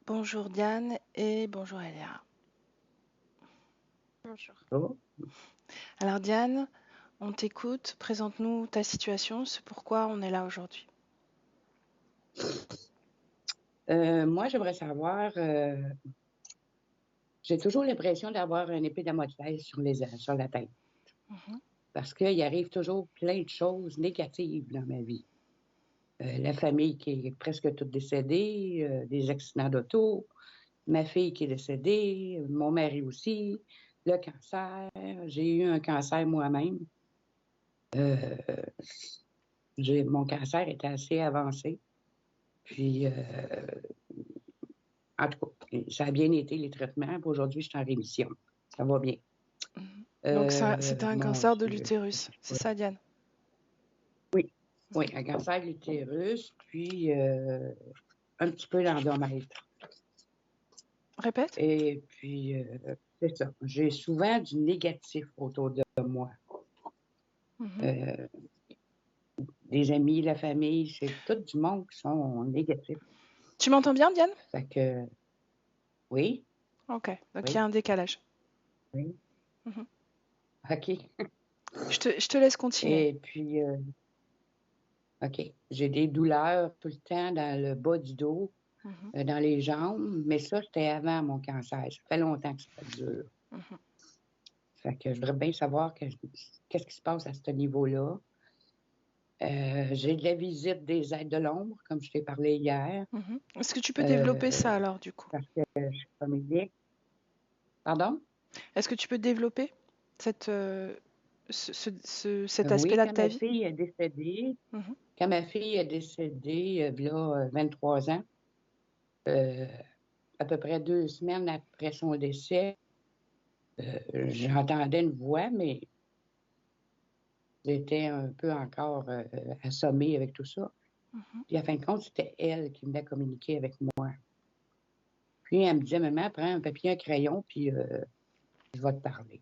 Bonjour Diane et bonjour Elia. Bonjour. Oh, Alors Diane, on t'écoute, présente-nous ta situation, c'est pourquoi on est là aujourd'hui. moi, j'aimerais savoir, j'ai toujours l'impression d'avoir une épée Damoclès sur la tête, Mhm. parce qu'il arrive toujours plein de choses négatives dans ma vie. La famille qui est presque toute décédée, des accidents d'auto, ma fille qui est décédée, mon mari aussi, le cancer. J'ai eu un cancer moi-même. Euh, mon cancer était assez avancé. Puis, en tout cas, ça a bien été les traitements. Puis aujourd'hui, je suis en rémission. Ça va bien. Donc c'était un Mon cancer de Dieu. l'utérus, c'est ça Diane? Oui, oui, un cancer de l'utérus, puis un petit peu l'endomètre. Répète. Et puis, c'est ça. J'ai souvent du négatif autour de moi. Mhm. Euh, des amis, la famille, c'est tout du monde qui sont négatifs. Tu m'entends bien Diane? Fait que, oui, Ok, donc il y a oui, un décalage. oui. Mhm. OK. Je te laisse continuer. Et puis, OK, j'ai des douleurs tout le temps dans le bas du dos, Mhm. dans les jambes, mais ça, c'était avant mon cancer. Ça fait longtemps que ça dure. Mhm. Fait que je voudrais bien savoir qu'est-ce qui se passe à ce niveau-là. J'ai de la visite des aides de l'ombre, comme je t'ai parlé hier, Mhm. Est-ce que tu peux développer euh, ça alors du coup? parce que je suis comédienne. Pardon? Est-ce que tu peux développer cette, cet Oui, aspect-là de ta vie? Mhm. quand ma fille est décédée, il y a 23 ans, euh, à peu près 2 semaines après son décès, j'entendais une voix, mais j'étais un peu encore assommée avec tout ça. Mhm. Puis, à fin de compte, c'était elle qui venait communiquer avec moi. Puis, elle me disait, maman, prends un papier, un crayon, puis je vais te parler.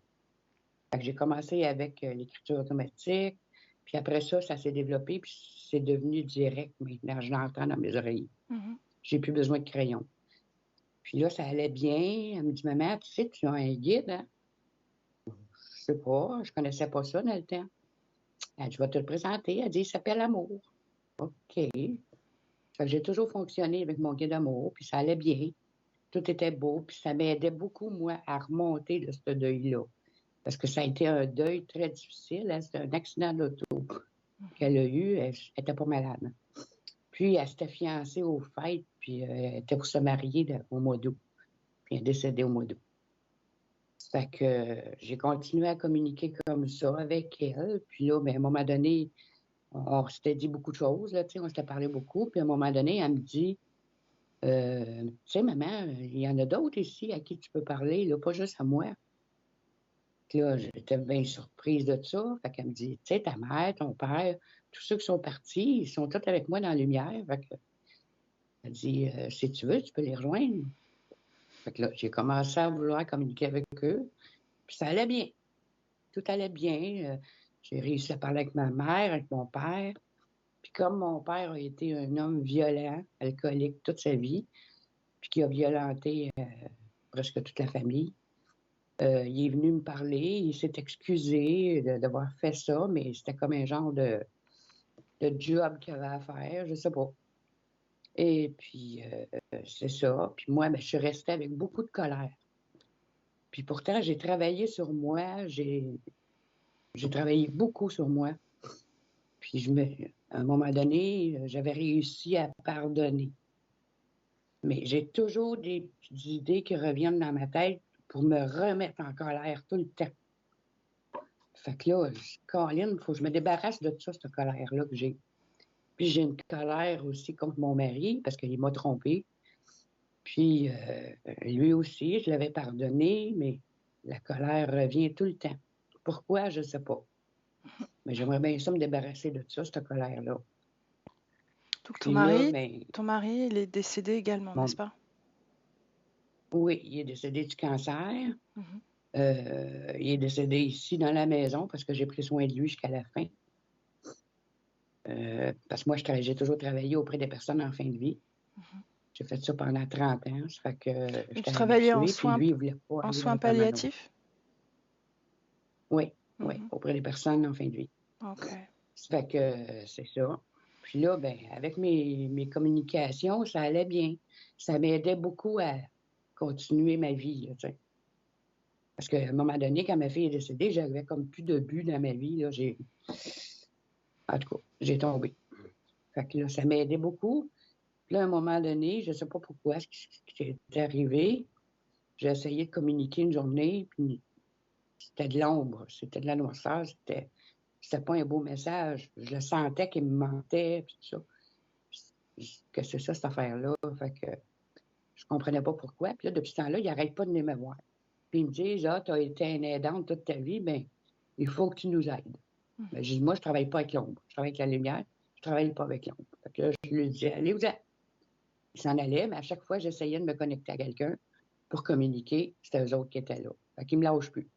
Fait que j'ai commencé avec l'écriture automatique. Puis après ça, ça s'est développé, puis c'est devenu direct maintenant. Je l'entends dans mes oreilles. Mhm. J'ai plus besoin de crayon. Puis là, ça allait bien. Elle me dit, maman, tu sais, tu as un guide, hein? Je sais pas, je connaissais pas ça dans le temps. Elle dit, je vais te le présenter. Elle dit, il s'appelle Amour. OK. Fait que j'ai toujours fonctionné avec mon guide d'amour, puis ça allait bien. Tout était beau, puis ça m'aidait beaucoup, moi, à remonter de ce deuil-là. Parce que ça a été un deuil très difficile. Hein. C'était un accident d'auto qu'elle a eu. Elle n'était pas malade. Puis, elle s'était fiancée aux fêtes, puis elle était pour se marier au mois d'août. Puis, elle est décédée au mois d'août. Fait que j'ai continué à communiquer comme ça avec elle. Puis là, ben, à un moment donné, on s'était dit beaucoup de choses, là, on s'était parlé beaucoup. Puis à un moment donné, elle me dit, tu sais, maman, il y en a d'autres ici à qui tu peux parler, là, pas juste à moi. Puis là, j'étais bien surprise de ça. Fait qu'elle me dit, tu sais, ta mère, ton père, tous ceux qui sont partis, ils sont tous avec moi dans la lumière. Fait que, elle dit, si tu veux, tu peux les rejoindre. Fait que là, j'ai commencé à vouloir communiquer avec eux. Puis ça allait bien. Tout allait bien. J'ai réussi à parler avec ma mère, avec mon père. Puis comme mon père a été un homme violent, alcoolique toute sa vie, puis qui a violenté presque toute la famille, il est venu me parler, il s'est excusé d'avoir fait ça, mais c'était comme un genre de job qu'il avait à faire, je sais pas. Et puis, c'est ça. Puis moi, ben, je suis restée avec beaucoup de colère. Puis pourtant, j'ai travaillé sur moi, j'ai travaillé beaucoup sur moi. Puis à un moment donné, j'avais réussi à pardonner. Mais j'ai toujours des petites idées qui reviennent dans ma tête pour me remettre en colère tout le temps. Fait que là, Colin, il faut que je me débarrasse de ça, cette colère-là que j'ai. Puis j'ai une colère aussi contre mon mari parce qu'il m'a trompée. Puis lui aussi, je l'avais pardonné, mais la colère revient tout le temps. Pourquoi, je ne sais pas. Mais j'aimerais bien ça me débarrasser de ça, cette colère-là. Donc Puis là, ben, ton mari, il est décédé également, n'est-ce mon- pas? oui, il est décédé du cancer. Mhm. Il est décédé ici dans la maison parce que j'ai pris soin de lui jusqu'à la fin. Parce que moi, j'ai toujours travaillé auprès des personnes en fin de vie. J'ai fait ça pendant 30 ans. Ça fait que Donc, j'étais tu travaillais habituée. Puis lui, il voulait pas en aller soins en permanent. palliatifs? Oui, Mhm. auprès des personnes en fin de vie. OK. Ça fait que c'est ça. Puis là, ben, avec mes communications, ça allait bien. Ça m'aidait beaucoup à continuer ma vie, là, tu sais. Parce qu'à un moment donné, quand ma fille est décédée, j'avais comme plus de but dans ma vie, là. En tout cas, j'ai tombé. Fait que là, ça m'aidait beaucoup. Puis là, à un moment donné, je ne sais pas pourquoi ce qui est arrivé. J'ai essayé de communiquer une journée, puis c'était de l'ombre, c'était de la noirceur, c'était pas un beau message. Je le sentais qu'il me mentait, puis tout ça. Que c'est ça, cette affaire-là. Fait que je comprenais pas pourquoi. Puis là, depuis ce temps-là, il n'arrête pas de venir me voir. Puis il me dit, tu as été une aidante toute ta vie, bien, il faut que tu nous aides. Ben, j'ai dit, moi, je travaille pas avec l'ombre. Je travaille avec la lumière. Je travaille pas avec l'ombre. Fait que là, je lui dis, allez-vous-en. Il s'en allait, mais à chaque fois, j'essayais de me connecter à quelqu'un pour communiquer. C'était eux autres qui étaient là. Fait qu'ils me lâchent plus.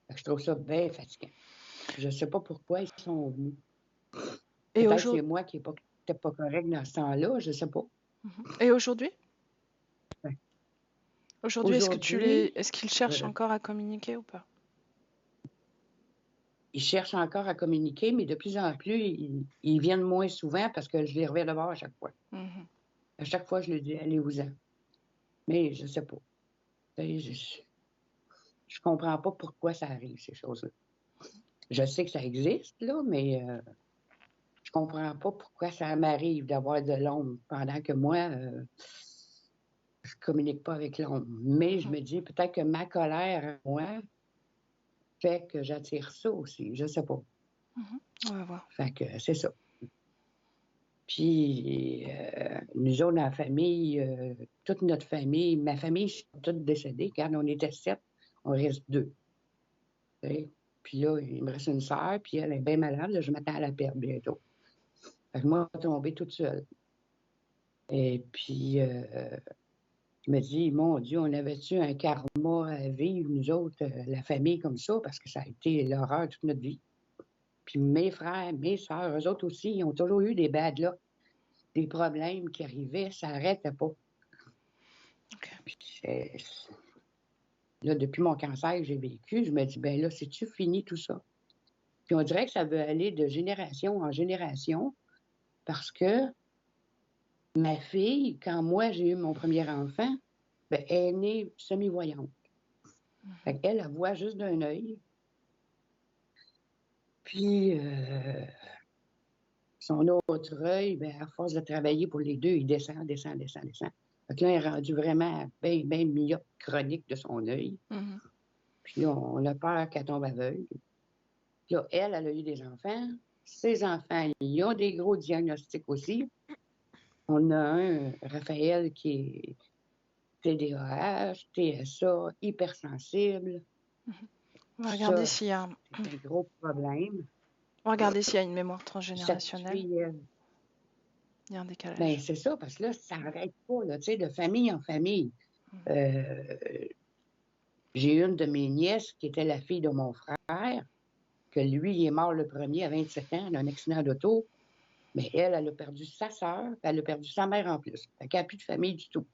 Fait que je trouve ça bien fatigant. Je sais pas pourquoi ils sont venus. Et Peut-être que c'est moi qui n'étais pas correct dans ce temps-là, je sais pas. Et aujourd'hui? Ouais. Aujourd'hui, est-ce qu'ils cherchent encore à communiquer ou pas? Ils cherchent encore à communiquer, mais de plus en plus, ils viennent moins souvent parce que je les reviens de voir à chaque fois. Mhm. À chaque fois, je leur dis, allez-vous-en. Mais je sais pas. Je comprends pas pourquoi ça arrive, ces choses-là. Je sais que ça existe, là, mais je comprends pas pourquoi ça m'arrive d'avoir de l'ombre pendant que moi, je communique pas avec l'ombre. Mais je me dis peut-être que ma colère, moi, fait que j'attire ça aussi. Je sais pas. On va voir. Fait que c'est ça. Puis, nous autres, dans la famille, toute notre famille, ma famille, sont toutes décédées. Quand on était 7, on reste 2. T'sais? Puis là, il me reste une sœur, puis elle est bien malade. Là, je m'attends à la perdre bientôt. Fait que moi, je suis tombée toute seule. Et puis, je me dis, mon Dieu, on avait-tu un karma à vivre, nous autres, la famille comme ça, parce que ça a été l'horreur toute notre vie. Puis mes frères, mes sœurs, eux autres aussi, ils ont toujours eu des bad luck, des problèmes qui arrivaient, ça n'arrêtait pas. Okay. Puis là, depuis mon cancer que j'ai vécu, je me dis, ben là, c'est-tu fini tout ça? Puis on dirait que ça veut aller de génération en génération parce que ma fille, quand moi j'ai eu mon premier enfant, ben, elle est née semi-voyante. Fait qu'elle, elle voit juste d'un œil. Puis son autre œil, ben, à force de travailler pour les deux, il descend. Fait que là, il est rendu vraiment bien, bien myope chronique de son œil. Puis là, on a peur qu'elle tombe aveugle. Puis là, elle a eu des enfants. Ses enfants, ils ont des gros diagnostics aussi. On a un, Raphaël, qui est TDAH, TSA, hypersensible. On va regarder Ça, s'il y a c'est un gros problème. On va regarder s'il y a une mémoire Cette transgénérationnelle. fille, Il y a un décalage. ben, c'est ça, parce que là, ça n'arrête pas, là, tu sais, de famille en famille. J'ai une de mes nièces qui était la fille de mon frère, que lui, il est mort le premier à 27 ans d'un accident d'auto. Mais elle a perdu sa sœur, puis elle a perdu sa mère en plus. Fait qu'elle n'a plus de famille du tout.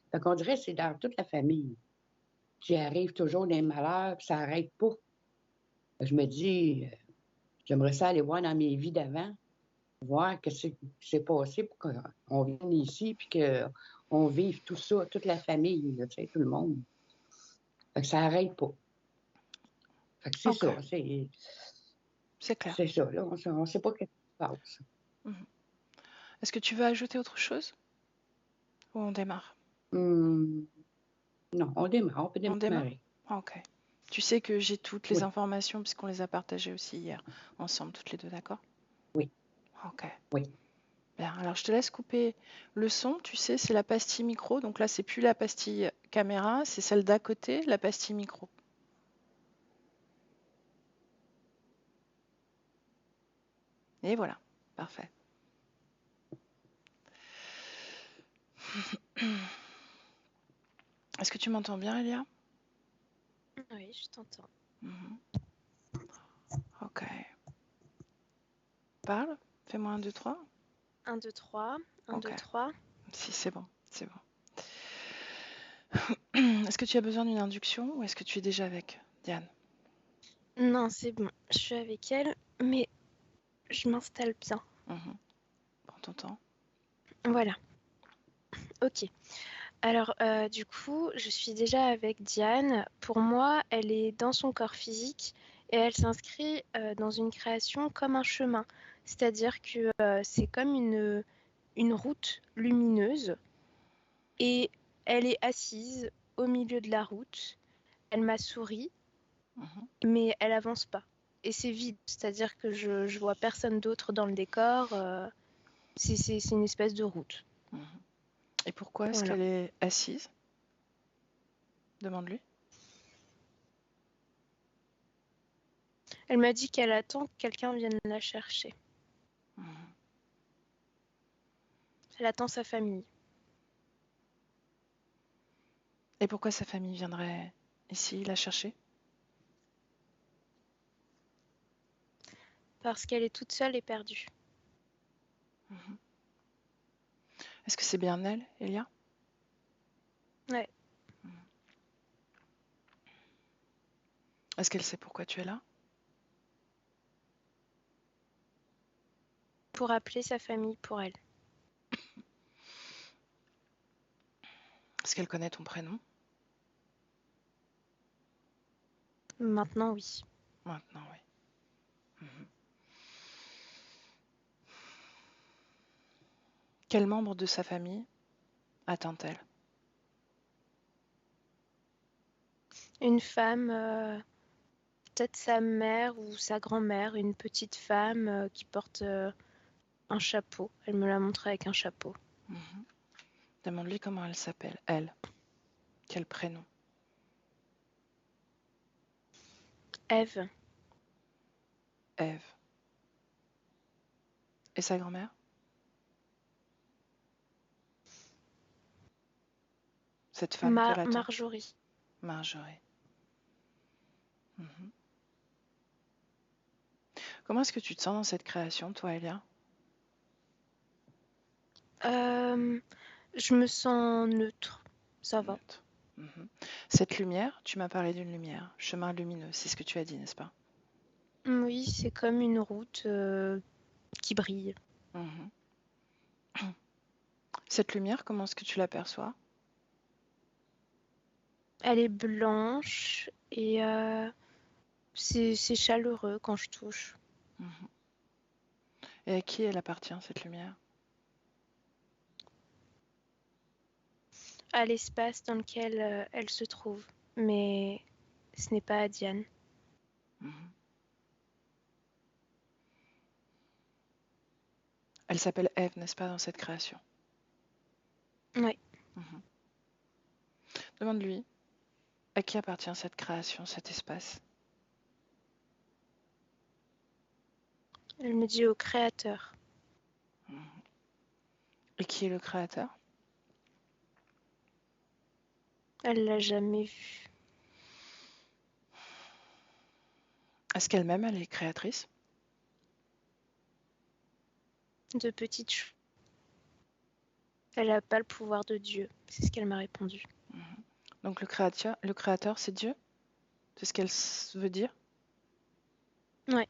Fait qu'on dirait que c'est dans toute la famille qui arrive toujours des malheurs, puis ça n'arrête pas. Je me dis, j'aimerais ça aller voir dans mes vies d'avant, voir ce qui s'est passé pour qu'on vienne ici, puis qu'on vive tout ça, toute la famille, là, tu sais, tout le monde. Fait que ça n'arrête pas. Fait que c'est Okay. ça, C'est clair. c'est ça, là, on ne sait pas ce qui se passe. Est-ce que tu veux ajouter autre chose? Ou on démarre? Non, on démarre, on peut On démarre? démarrer. Ok. Tu sais que j'ai toutes les Oui. informations puisqu'on les a partagées aussi hier, ensemble, toutes les deux, d'accord? Oui. Ok. Oui. Bien, alors je te laisse couper le son. Tu sais, c'est la pastille micro. Donc là, c'est plus la pastille caméra, c'est celle d'à côté, la pastille micro. Et voilà, parfait. Est-ce que tu m'entends bien, Elia? Oui, je t'entends. Ok. Parle, fais-moi 1, 2, 3. 1, 2, 3. 1, Ok. 2, 3. Si, c'est bon. C'est bon. Est-ce que tu as besoin d'une induction ou est-ce que tu es déjà avec Diane? Non, c'est bon. Je suis avec elle, mais je m'installe bien. Prends ton temps. Voilà. Ok. Alors, du coup, je suis déjà avec Diane. Pour moi, elle est dans son corps physique et elle s'inscrit dans une création comme un chemin. C'est-à-dire que c'est comme une route lumineuse et elle est assise au milieu de la route. Elle m'a souri, mais elle avance pas. Et c'est vide, c'est-à-dire que je vois personne d'autre dans le décor. C'est une espèce de route. Et pourquoi est-ce Voilà. qu'elle est assise? Demande-lui. Elle m'a dit qu'elle attend que quelqu'un vienne la chercher. Elle attend sa famille. Et pourquoi sa famille viendrait ici la chercher? Parce qu'elle est toute seule et perdue. Est-ce que c'est bien elle, Elia? Ouais. Est-ce qu'elle sait pourquoi tu es là? Pour appeler sa famille pour elle. Est-ce qu'elle connaît ton prénom? Maintenant, oui. Maintenant, oui. Quel membre de sa famille attend-elle? Une femme, peut-être sa mère ou sa grand-mère, une petite femme qui porte un chapeau. Elle me l'a montré avec un chapeau. Demande-lui comment elle s'appelle, elle. Quel prénom? Ève. Ève. Et sa grand-mère? Cette femme qu'elle attend? Marjorie. Marjorie. Comment est-ce que tu te sens dans cette création, toi, Elia? Je me sens neutre. Ça va. Neutre. Cette lumière, tu m'as parlé d'une lumière, chemin lumineux, c'est ce que tu as dit, n'est-ce pas? Oui, c'est comme une route qui brille. Cette lumière, comment est-ce que tu l'aperçois? Elle est blanche et c'est chaleureux quand je touche. Et à qui elle appartient, cette lumière? À l'espace dans lequel elle se trouve. Mais ce n'est pas à Diane. Elle s'appelle Ève, n'est-ce pas, dans cette création? Oui. Demande-lui, à qui appartient cette création, cet espace? Elle me dit au créateur. Et qui est le créateur? Elle l'a jamais vu. Est-ce qu'elle-même, elle est créatrice? De petites choses. Elle n'a pas le pouvoir de Dieu. C'est ce qu'elle m'a répondu. Donc le créateur, c'est Dieu? C'est ce qu'elle veut dire? Ouais.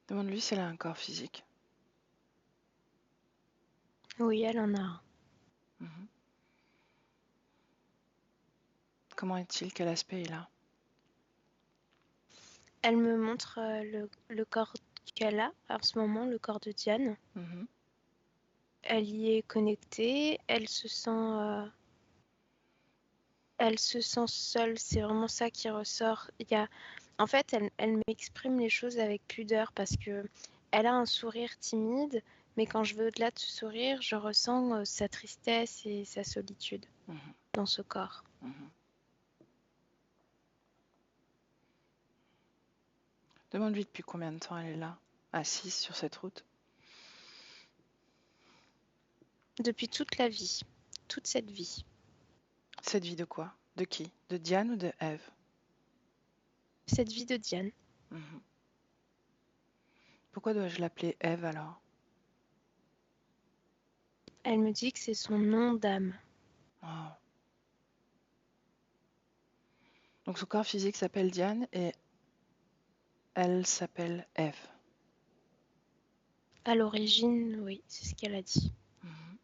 Demande-lui si elle a un corps physique. Oui, elle en a un. Comment est-il? Quel aspect il a? Elle me montre le corps qu'elle a en ce moment, le corps de Diane. Elle y est connectée. Elle se sent seule. C'est vraiment ça qui ressort. En fait, elle m'exprime les choses avec pudeur parce que elle a un sourire timide, mais quand je vais au-delà de ce sourire, je ressens sa tristesse et sa solitude dans ce corps. Demande-lui depuis combien de temps elle est là, assise sur cette route. Depuis toute la vie, toute cette vie. Cette vie de quoi? De qui? De Diane ou de Ève? Cette vie de Diane. Pourquoi dois-je l'appeler Ève alors? Elle me dit que c'est son nom d'âme. Oh. Donc son corps physique s'appelle Diane et elle s'appelle Ève. À l'origine, oui, c'est ce qu'elle a dit. Mhm.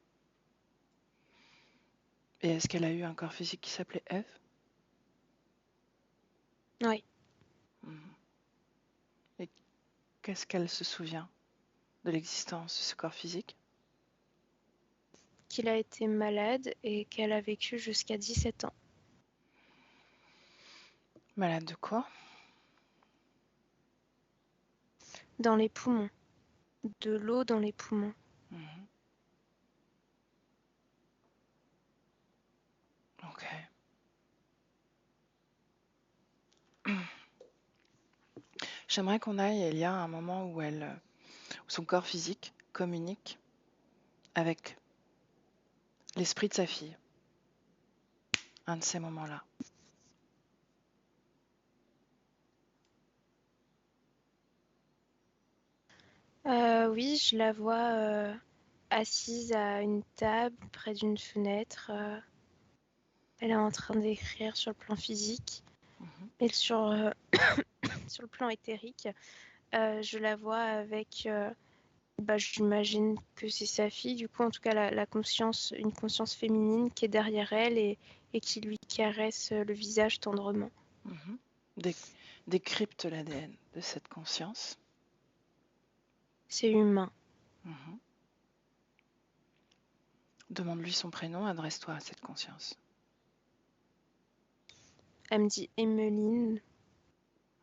Et est-ce qu'elle a eu un corps physique qui s'appelait Ève? Oui. Mhm. Et qu'est-ce qu'elle se souvient de l'existence de ce corps physique? Qu'il a été malade et qu'elle a vécu jusqu'à 17 ans. Malade de quoi? Dans les poumons. De l'eau dans les poumons. Mhm. Ok. J'aimerais qu'on aille, il y a un moment où son corps physique communique avec l'esprit de sa fille. Un de ces moments-là. Oui, je la vois assise à une table près d'une fenêtre. Elle est en train d'écrire sur le plan physique Mhm. et sur le plan éthérique. Je la vois avec, j'imagine que c'est sa fille, du coup, en tout cas, la conscience, une conscience féminine qui est derrière elle et qui lui caresse le visage tendrement. Mhm. Décrypte l'ADN de cette conscience. C'est humain. Mhm. Demande-lui son prénom, adresse-toi à cette conscience. Elle me dit Emmeline.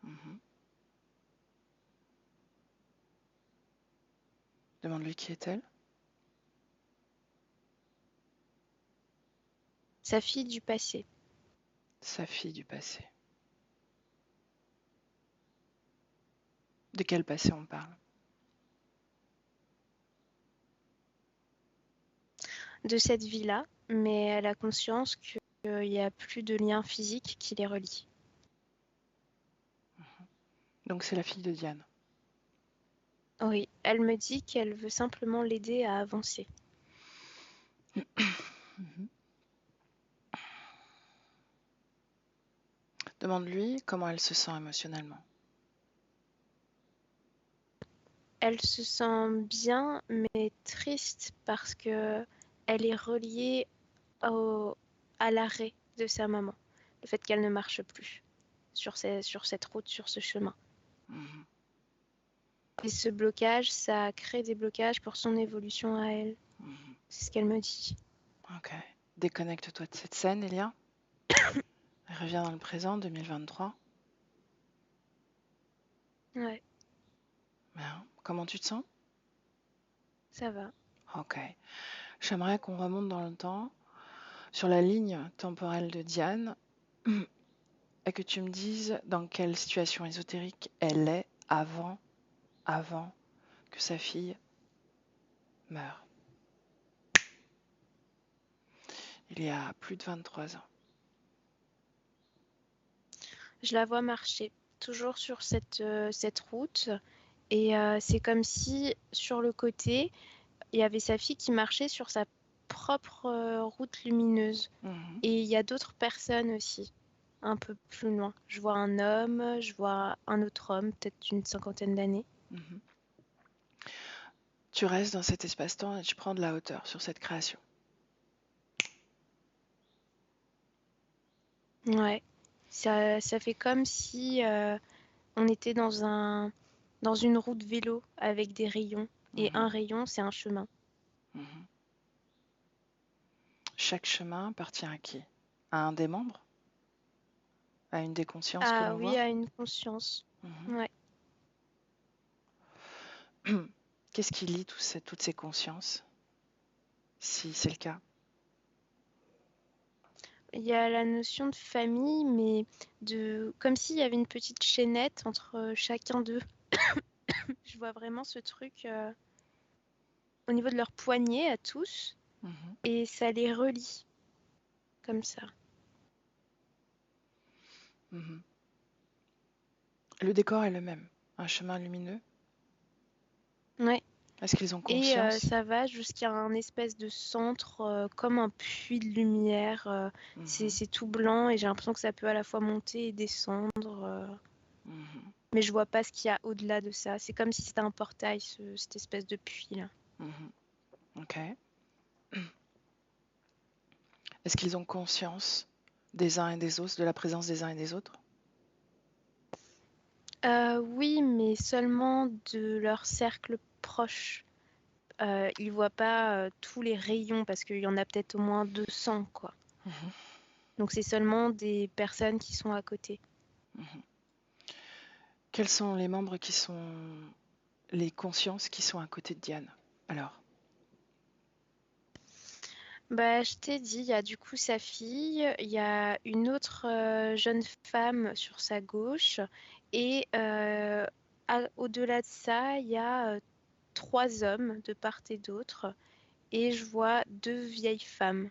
Mhm. Demande-lui qui est-elle. Sa fille du passé. Sa fille du passé. De quel passé on parle? De cette vie-là, mais elle a conscience qu'il n'y a plus de lien physique qui les relie. Donc c'est la fille de Diane. Oui, elle me dit qu'elle veut simplement l'aider à avancer. Mhm. Demande-lui comment elle se sent émotionnellement. Elle se sent bien, mais triste parce que elle est reliée à l'arrêt de sa maman. Le fait qu'elle ne marche plus sur cette route, sur ce chemin. Mhm. Et ce blocage, ça crée des blocages pour son évolution à elle. Mhm. C'est ce qu'elle me dit. Ok. Déconnecte-toi de cette scène, Elia. Reviens dans le présent, 2023. Ouais, Bien. Comment tu te sens? ça va. Ok. J'aimerais qu'on remonte dans le temps, sur la ligne temporelle de Diane, et que tu me dises dans quelle situation ésotérique elle est avant que sa fille meure. Il y a plus de 23 ans. Je la vois marcher, toujours sur cette route. Et c'est comme si, sur le côté, il y avait sa fille qui marchait sur sa propre route lumineuse. Mhm. Et il y a d'autres personnes aussi, un peu plus loin. Je vois un homme, je vois un autre homme, peut-être d'une 50aine d'années. Mhm. Tu restes dans cet espace-temps et tu prends de la hauteur sur cette création. Ouais, ça fait comme si on était dans une route vélo avec des rayons. Et Mhm. un rayon, c'est un chemin. Mhm. Chaque chemin appartient à qui? À un des membres? À une des consciences que Ah l'on oui, voit? à une conscience. Mhm. Ouais. Qu'est-ce qui lie toutes ces consciences, si c'est le cas? Il y a la notion de famille, mais comme s'il y avait une petite chaînette entre chacun d'eux. Je vois vraiment ce truc au niveau de leurs poignets à tous, Mhm. et ça les relie comme ça. Mhm. Le décor est le même, un chemin lumineux. Ouais. Est-ce qu'ils ont Et conscience? ça va jusqu'à un espèce de centre, comme un puits de lumière. Mhm, C'est tout blanc et j'ai l'impression que ça peut à la fois monter et descendre. mhm, Mais je vois pas ce qu'il y a au-delà de ça. C'est comme si c'était un portail, cette espèce de puits-là. mhm. Ok. Est-ce qu'ils ont conscience des uns et des autres, de la présence des uns et des autres? Oui, mais seulement de leur cercle proche. Ils voient pas tous les rayons parce qu'il y en a peut-être au moins 200, quoi. Mhm, Donc c'est seulement des personnes qui sont à côté. mhm. Quels sont les membres qui sont les consciences qui sont à côté de Diane? Alors, Bah, je t'ai dit, il y a du coup sa fille, il y a une autre jeune femme sur sa gauche, et au-delà de ça, il y a 3 hommes de part et d'autre, et je vois 2 vieilles femmes.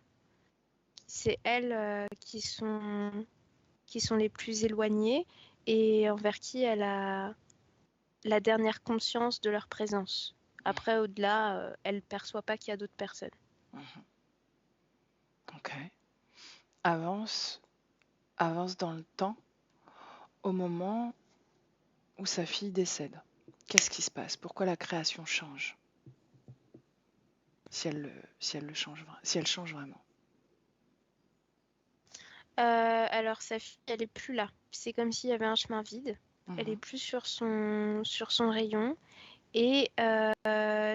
C'est elles qui sont les plus éloignées et envers qui elle a la dernière conscience de leur présence. Après, au-delà, elle ne perçoit pas qu'il y a d'autres personnes. mhm, ok. Avance, avance dans le temps au moment où sa fille décède. Qu'est-ce qui se passe? Pourquoi la création change? Si elle change vraiment. Alors sa fille, elle est plus là. C'est comme s'il y avait un chemin vide. Elle est Mhm, plus sur son rayon. Et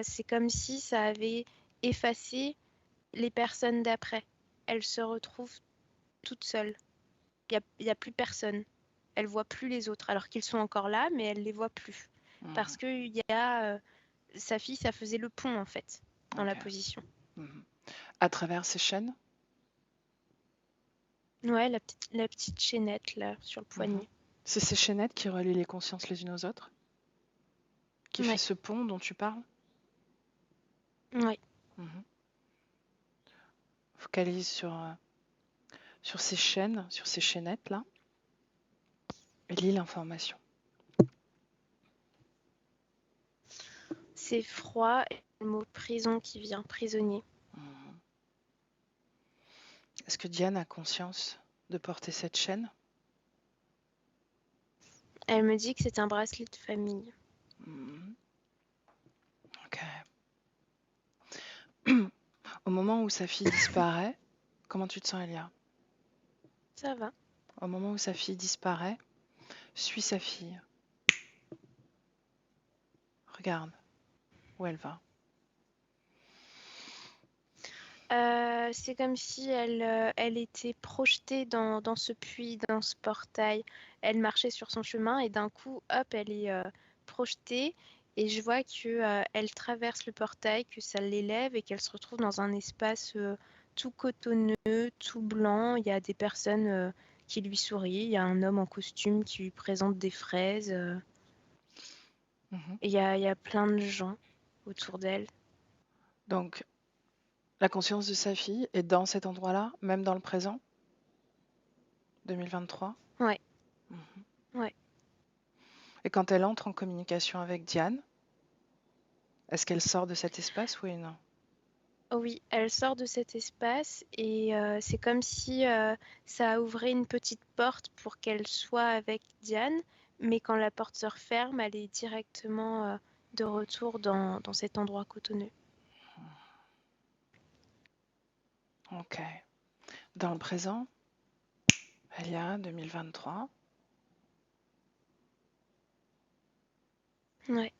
c'est comme si ça avait effacé les personnes d'après. Elle se retrouve toute seule. Il y a plus personne. Elle voit plus les autres, alors qu'ils sont encore là, mais elle les voit plus. mhm, Parce que il y a sa fille, ça faisait le pont en fait dans ok. la position. Mhm. À travers ces chaînes, Ouais, la petite chaînette là sur le mhm, poignet. c'est ces chaînettes qui relient les consciences les unes aux autres, qui fait Ouais, ce pont dont tu parles. ouais. Mhm. Focalise sur ces chaînes, sur ces chaînettes là, et lis l'information. C'est froid et le mot prison qui vient, prisonnier. Mhm. Est-ce que Diane a conscience de porter cette chaîne? Elle me dit que c'est un bracelet de famille. Mhm. Ok. Au moment où sa fille disparaît, comment tu te sens, Elia? Ça va. Au moment où sa fille disparaît, suis sa fille. Regarde où elle va. C'est comme si elle était projetée dans ce puits, dans ce portail. Elle marchait sur son chemin et d'un coup, hop, elle est projetée et je vois que elle traverse le portail, que ça l'élève et qu'elle se retrouve dans un espace tout cotonneux, tout blanc. Il y a des personnes qui lui sourient. Il y a un homme en costume qui lui présente des fraises. Mhm. Et il y a plein de gens autour d'elle. Donc, la conscience de sa fille est dans cet endroit-là, même dans le présent, 2023. Ouais, Mhm. ouais. Et quand elle entre en communication avec Diane, est-ce qu'elle sort de cet espace, oui ou non? Oui, elle sort de cet espace et c'est comme si ça a ouvert une petite porte pour qu'elle soit avec Diane, mais quand la porte se referme, elle est directement de retour dans cet endroit cotonneux. Ok. Dans le présent, il y a 2023. Ouais.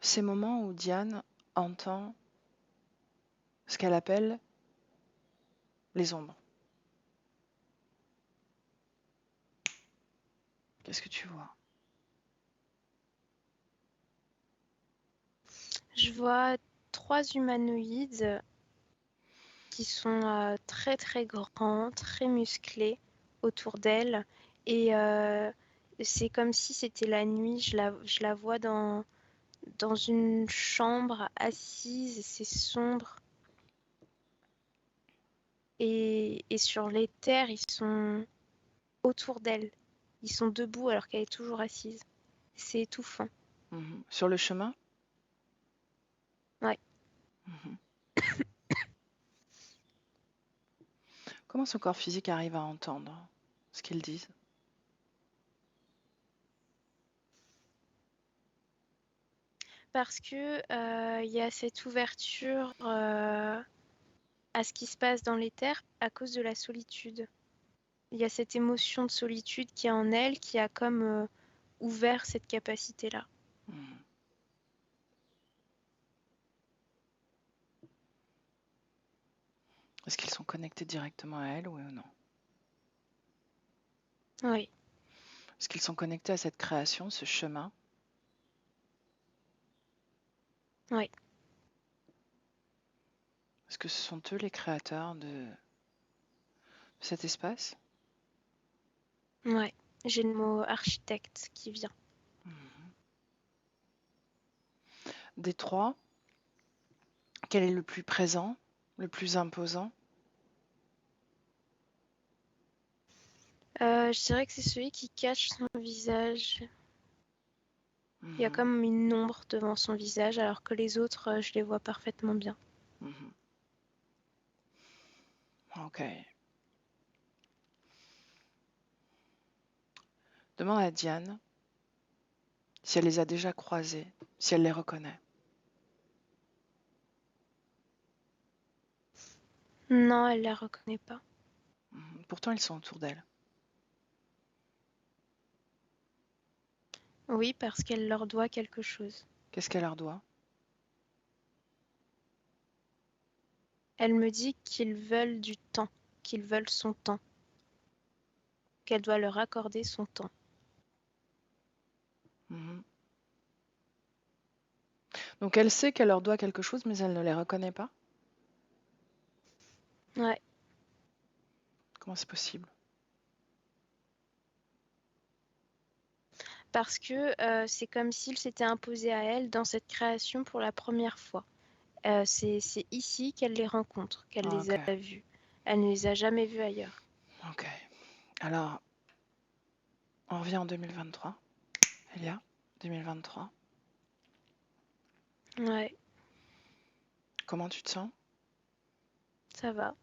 Ces moments où Diane entend ce qu'elle appelle les ombres. Qu'est-ce que tu vois? Je vois 3 humanoïdes qui sont très très grands, très musclés autour d'elle et c'est comme si c'était la nuit. Je la vois dans une chambre assise, c'est sombre. Et sur les terres, ils sont autour d'elle. Ils sont debout alors qu'elle est toujours assise. c'est étouffant. Sur le chemin? Ouais. Mhm. Comment son corps physique arrive à entendre ce qu'ils disent? Parce que il y a cette ouverture à ce qui se passe dans l'éther à cause de la solitude. Il y a cette émotion de solitude qui est en elle qui a comme ouvert cette capacité-là. Mhm. Est-ce qu'ils sont connectés directement à elle, oui ou non? Oui. Est-ce qu'ils sont connectés à cette création, ce chemin? Oui. Est-ce que ce sont eux les créateurs de cet espace? Ouais. J'ai le mot architecte qui vient. Des trois, quel est le plus présent, le plus imposant? Je dirais que c'est celui qui cache son visage. Il y a comme une ombre devant son visage, alors que les autres, je les vois parfaitement bien. Ok. Demande à Diane si elle les a déjà croisés, si elle les reconnaît. Non, elle la reconnaît pas. Pourtant, ils sont autour d'elle. Oui, parce qu'elle leur doit quelque chose. Qu'est-ce qu'elle leur doit? Elle me dit qu'ils veulent du temps, qu'ils veulent son temps, qu'elle doit leur accorder son temps. Donc elle sait qu'elle leur doit quelque chose, mais elle ne les reconnaît pas? Ouais. Comment c'est possible? Parce que c'est comme s'il s'était imposé à elle dans cette création pour la première fois. C'est ici qu'elle les rencontre, qu'elle les Ok. a vus. Elle ne les a jamais vus ailleurs. Ok. Alors, on revient en 2023. Elia, 2023. Ouais, Comment tu te sens? ça va.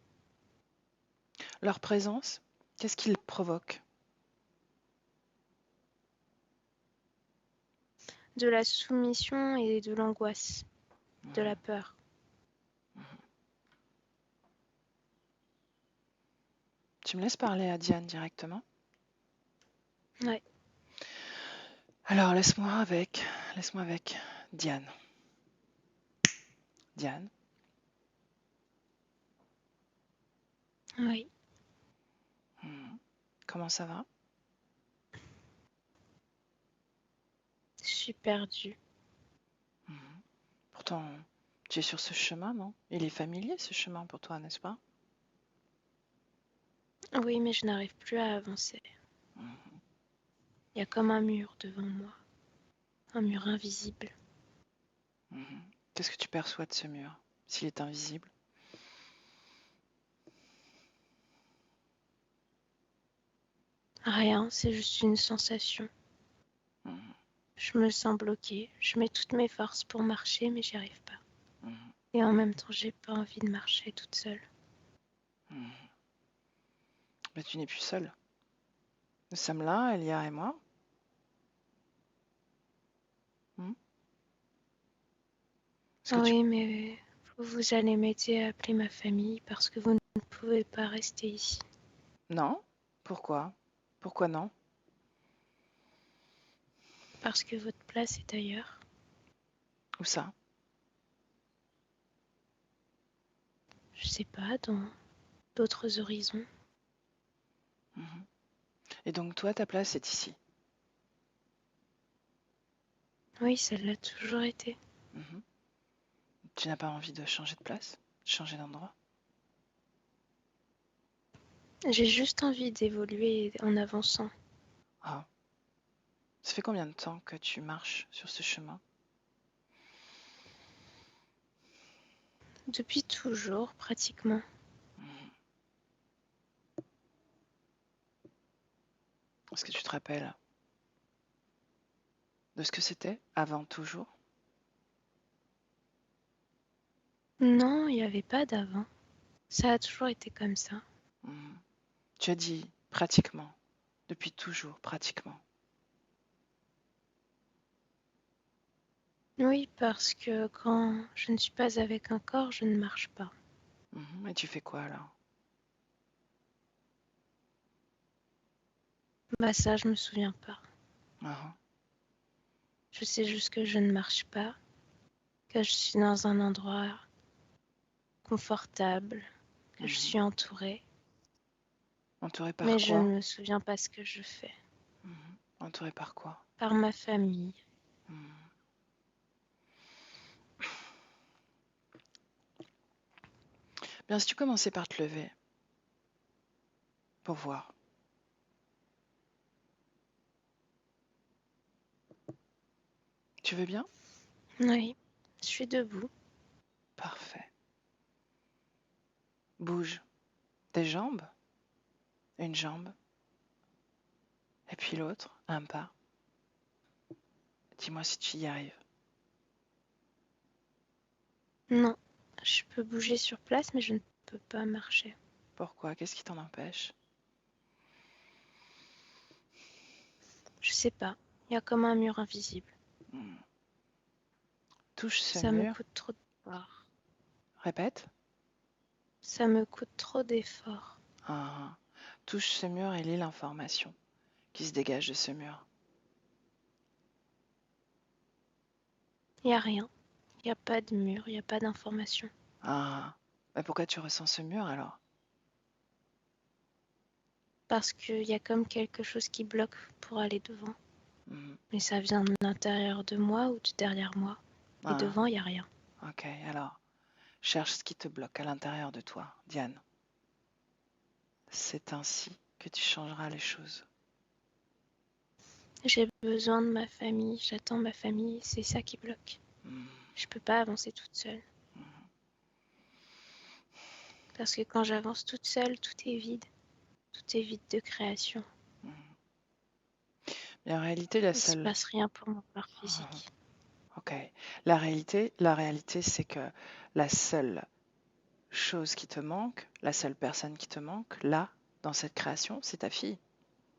Leur présence, qu'est-ce qu'ils provoquent? De la soumission et de l'angoisse, de la peur. Tu me laisses parler à Diane directement? Ouais. Alors, laisse-moi avec Diane. Diane, Oui. comment ça va? Je suis perdue. Pourtant, tu es sur ce chemin, non? Il est familier, ce chemin pour toi, n'est-ce pas? Oui, mais je n'arrive plus à avancer. Il y a comme un mur devant moi. Un mur invisible. Qu'est-ce que tu perçois de ce mur, s'il est invisible? Rien, c'est juste une sensation. Je me sens bloquée. Je mets toutes mes forces pour marcher, mais j'y arrive pas. Et en même temps, j'ai pas envie de marcher toute seule. Mais tu n'es plus seule. Nous sommes là, Elia et moi. Oui, mais vous allez m'aider à appeler ma famille parce que vous ne pouvez pas rester ici. Non? Pourquoi? Pourquoi non? Parce que votre place est ailleurs. Où ça? Je sais pas, dans d'autres horizons. Et donc toi, ta place est ici. Oui, ça l'a toujours été. Tu n'as pas envie de changer de place? Changer d'endroit? J'ai juste envie d'évoluer en avançant. Ah. Ça fait combien de temps que tu marches sur ce chemin? Depuis toujours, pratiquement. Est-ce que tu te rappelles de ce que c'était avant toujours? Non, il n'y avait pas d'avant. Ça a toujours été comme ça. Mhm. Tu as dit pratiquement, depuis toujours, pratiquement. Oui, parce que quand je ne suis pas avec un corps, je ne marche pas. Mhm. Et tu fais quoi alors? Bah ça, je me souviens pas. Ah, Je sais juste que je ne marche pas, que je suis dans un endroit confortable, que je mhm. suis entourée, Entouré par mais je quoi? ne me souviens pas ce que je fais. Mhm. Entouré par quoi? Par ma famille. Mhm. Bien, si tu commençais par te lever pour voir. Tu veux bien? Oui, je suis debout. Parfait. Bouge tes jambes, une jambe, et puis l'autre, un pas. Dis-moi si tu y arrives. Non, je peux bouger sur place, mais je ne peux pas marcher. Pourquoi? Qu'est-ce qui t'en empêche? Je sais pas. Il y a comme un mur invisible. Hmm. Touche ce Ça me mur. coûte trop d'efforts. Répète. Ça me coûte trop d'efforts. Ah. Touche ce mur et lis l'information qui se dégage de ce mur. Il n'y a rien. Il n'y a pas de mur, il n'y a pas d'information. Ah. Mais pourquoi tu ressens ce mur alors? Parce qu'il y a comme quelque chose qui bloque pour aller devant. Hmm. Mais ça vient de l'intérieur de moi ou de derrière moi. Et Ah. devant, il n'y a rien. Ok, alors, cherche ce qui te bloque à l'intérieur de toi, Diane. C'est ainsi que tu changeras les choses. J'ai besoin de ma famille, j'attends ma famille, c'est ça qui bloque. Hmm. Je peux pas avancer toute seule. Parce que quand j'avance toute seule, tout est vide. Tout est vide de création. Hmm. Mais en réalité, la Il se seule... passe rien pour mon corps Ah, physique. ok. La réalité, c'est que la seule chose qui te manque, la seule personne qui te manque, là, dans cette création, c'est ta fille,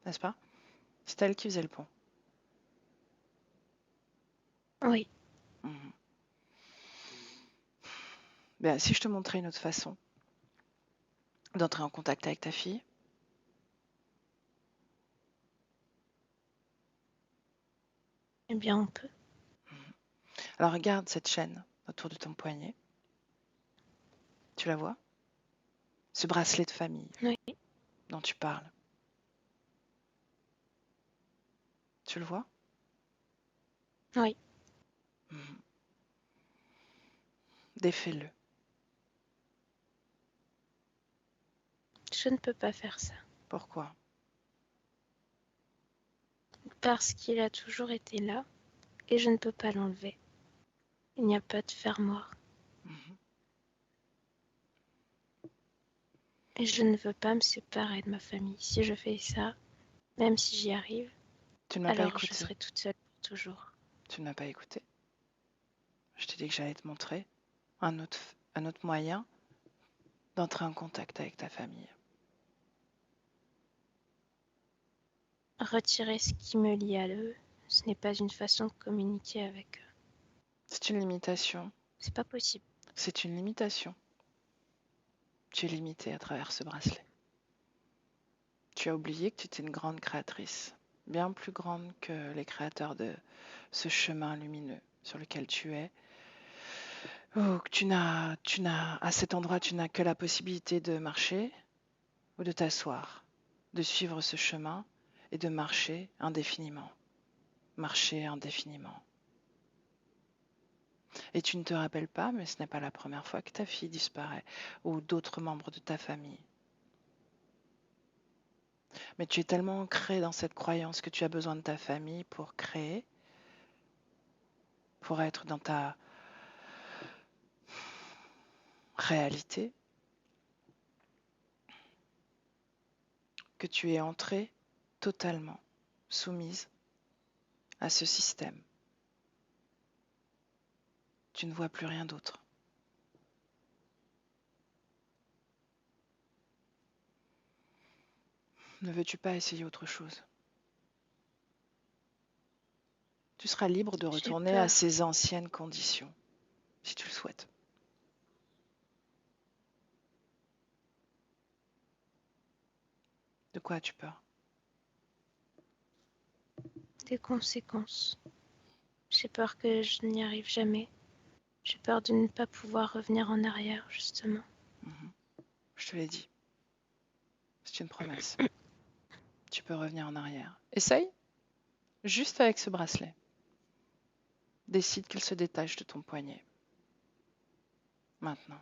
n'est-ce pas? C'est elle qui faisait le pont. Oui, Mhm. Ben, si je te montrais une autre façon d'entrer en contact avec ta fille, eh bien on peut. alors regarde cette chaîne autour de ton poignet. Tu la vois? Ce bracelet de famille Oui, dont tu parles. Tu le vois? oui. Mhm. Défais-le. Je ne peux pas faire ça. Pourquoi? Parce qu'il a toujours été là et je ne peux pas l'enlever. Il n'y a pas de fermoir. Mhm. Et je ne veux pas me séparer de ma famille. Si je fais ça, même si j'y arrive, Tu ne m'as pas alors je écouté. serai toute seule pour toujours. Tu ne m'as pas écouté. Je t'ai dit que j'allais te montrer un autre moyen d'entrer en contact avec ta famille. Retirer ce qui me lie à eux, ce n'est pas une façon de communiquer avec eux. C'est une limitation. C'est pas possible. C'est une limitation. Tu es limité à travers ce bracelet. Tu as oublié que tu étais une grande créatrice, bien plus grande que les créateurs de ce chemin lumineux sur lequel tu es. Oh, que à cet endroit, tu n'as que la possibilité de marcher ou de t'asseoir, de suivre ce chemin et de marcher indéfiniment. Marcher indéfiniment. Et tu ne te rappelles pas, mais ce n'est pas la première fois que ta fille disparaît ou d'autres membres de ta famille. Mais tu es tellement ancré dans cette croyance que tu as besoin de ta famille pour créer, pour être dans ta réalité, que tu es entrée totalement soumise à ce système. Tu ne vois plus rien d'autre. Ne veux-tu pas essayer autre chose? Tu seras libre de J'ai retourner à peur. ces anciennes conditions, si tu le souhaites. De quoi as-tu peur? Des conséquences. J'ai peur que je n'y arrive jamais. J'ai peur de ne pas pouvoir revenir en arrière, justement. Je te l'ai dit. C'est une promesse. Tu peux revenir en arrière. Essaye, juste avec ce bracelet. Décide qu'il se détache de ton poignet. Maintenant.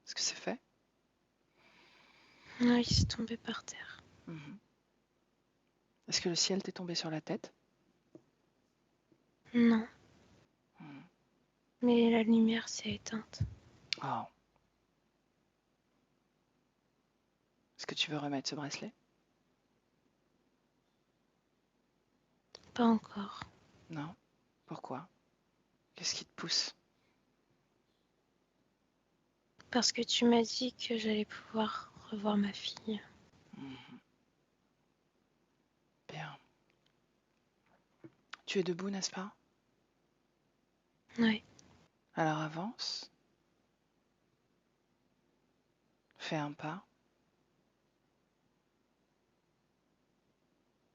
Est-ce que c'est fait? Oui, c'est tombé par terre. Est-ce que le ciel t'est tombé sur la tête? Non. Mais la lumière s'est éteinte. Oh. Est-ce que tu veux remettre ce bracelet? Pas encore. Non. Pourquoi? Qu'est-ce qui te pousse? Parce que tu m'as dit que j'allais pouvoir revoir ma fille. Bien. Tu es debout, n'est-ce pas? Oui. Alors avance. Fais un pas.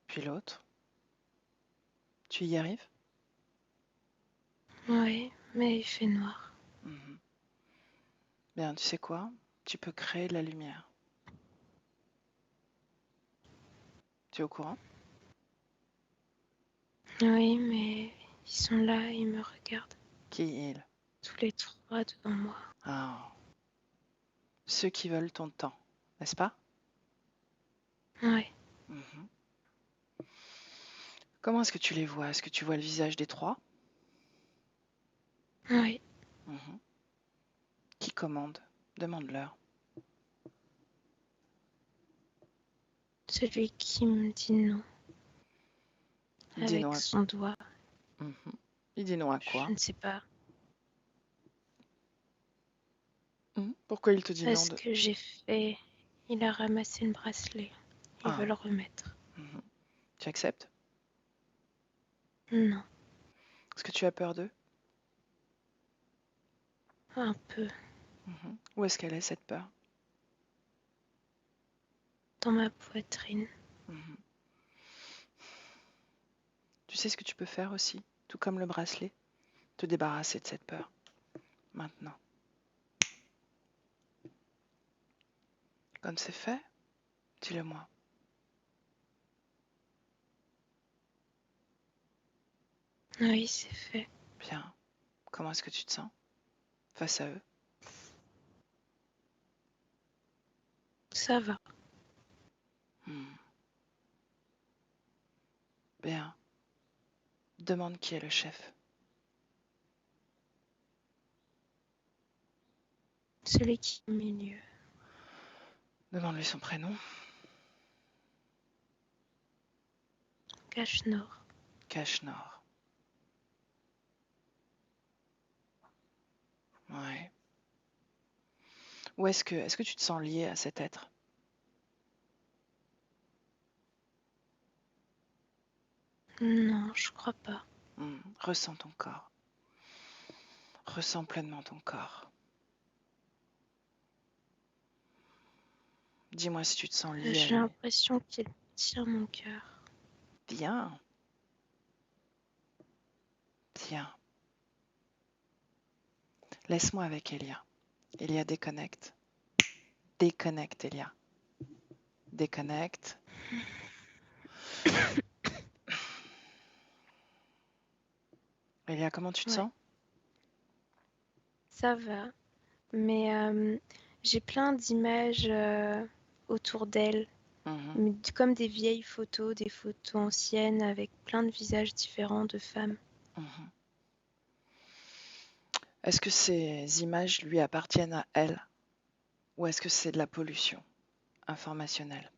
Puis l'autre. Tu y arrives? Oui, mais il fait noir. Bien, tu sais quoi? Tu peux créer de la lumière. Tu es au courant? Oui, mais ils sont là, ils me regardent. Qui ils? Tous les trois devant moi. Ah. Ceux qui veulent ton temps, n'est-ce pas? Oui. Comment est-ce que tu les vois? Est-ce que tu vois le visage des trois? Oui. Qui commande? Demande-leur. Celui qui me dit non. Il dit non Avec à... son doigt. Il dit non à Je quoi? ne sais pas. Pourquoi il te dit non Parce que j'ai fait. Il a ramassé le bracelet. Il veut le remettre. Tu acceptes? Non. Est-ce que tu as peur d'eux? Un peu. Où est-ce qu'elle est, cette peur? Dans ma poitrine. Tu sais ce que tu peux faire aussi, tout comme le bracelet? Te débarrasser de cette peur. Maintenant. Comme c'est fait, dis-le-moi. Oui, c'est fait. Bien. Comment est-ce que tu te sens face à eux? Ça va. Bien. Demande qui est le chef. Celui qui est au milieu. Demande-lui son prénom. Cache-Nord. Cache-Nord. Ouais. Ou est-ce que tu te sens lié à cet être? Non, je crois pas. Ressens ton corps. Ressens pleinement ton corps. Dis-moi si tu te sens lié à J'ai lui. l'impression qu'il tire mon cœur. Bien. Bien. Laisse-moi avec Elia. Elia, déconnecte. Déconnecte, Elia. Déconnecte. Elia, comment tu te sens? Ça va. Mais j'ai plein d'images autour d'elle. Comme des vieilles photos, des photos anciennes avec plein de visages différents de femmes. Est-ce que ces images lui appartiennent à elle? Ou est-ce que c'est de la pollution informationnelle?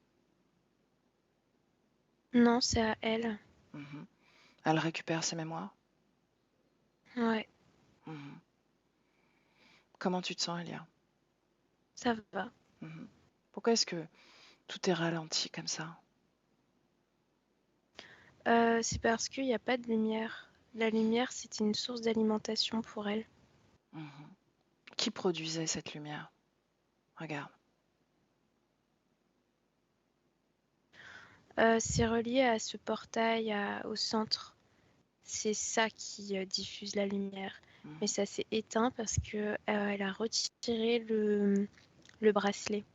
Non, c'est à elle. Mhm. Elle récupère ses mémoires. Ouais, Mhm. Comment tu te sens, Elia? ça va. Mhm. Pourquoi est-ce que tout est ralenti comme ça? C'est parce qu'il n'y a pas de lumière. La lumière, c'était une source d'alimentation pour elle. Mhm. Qui produisait cette lumière? Regarde. C'est relié à ce portail au centre. C'est ça qui diffuse la lumière. Mhm. Mais ça s'est éteint parce que elle a retiré le bracelet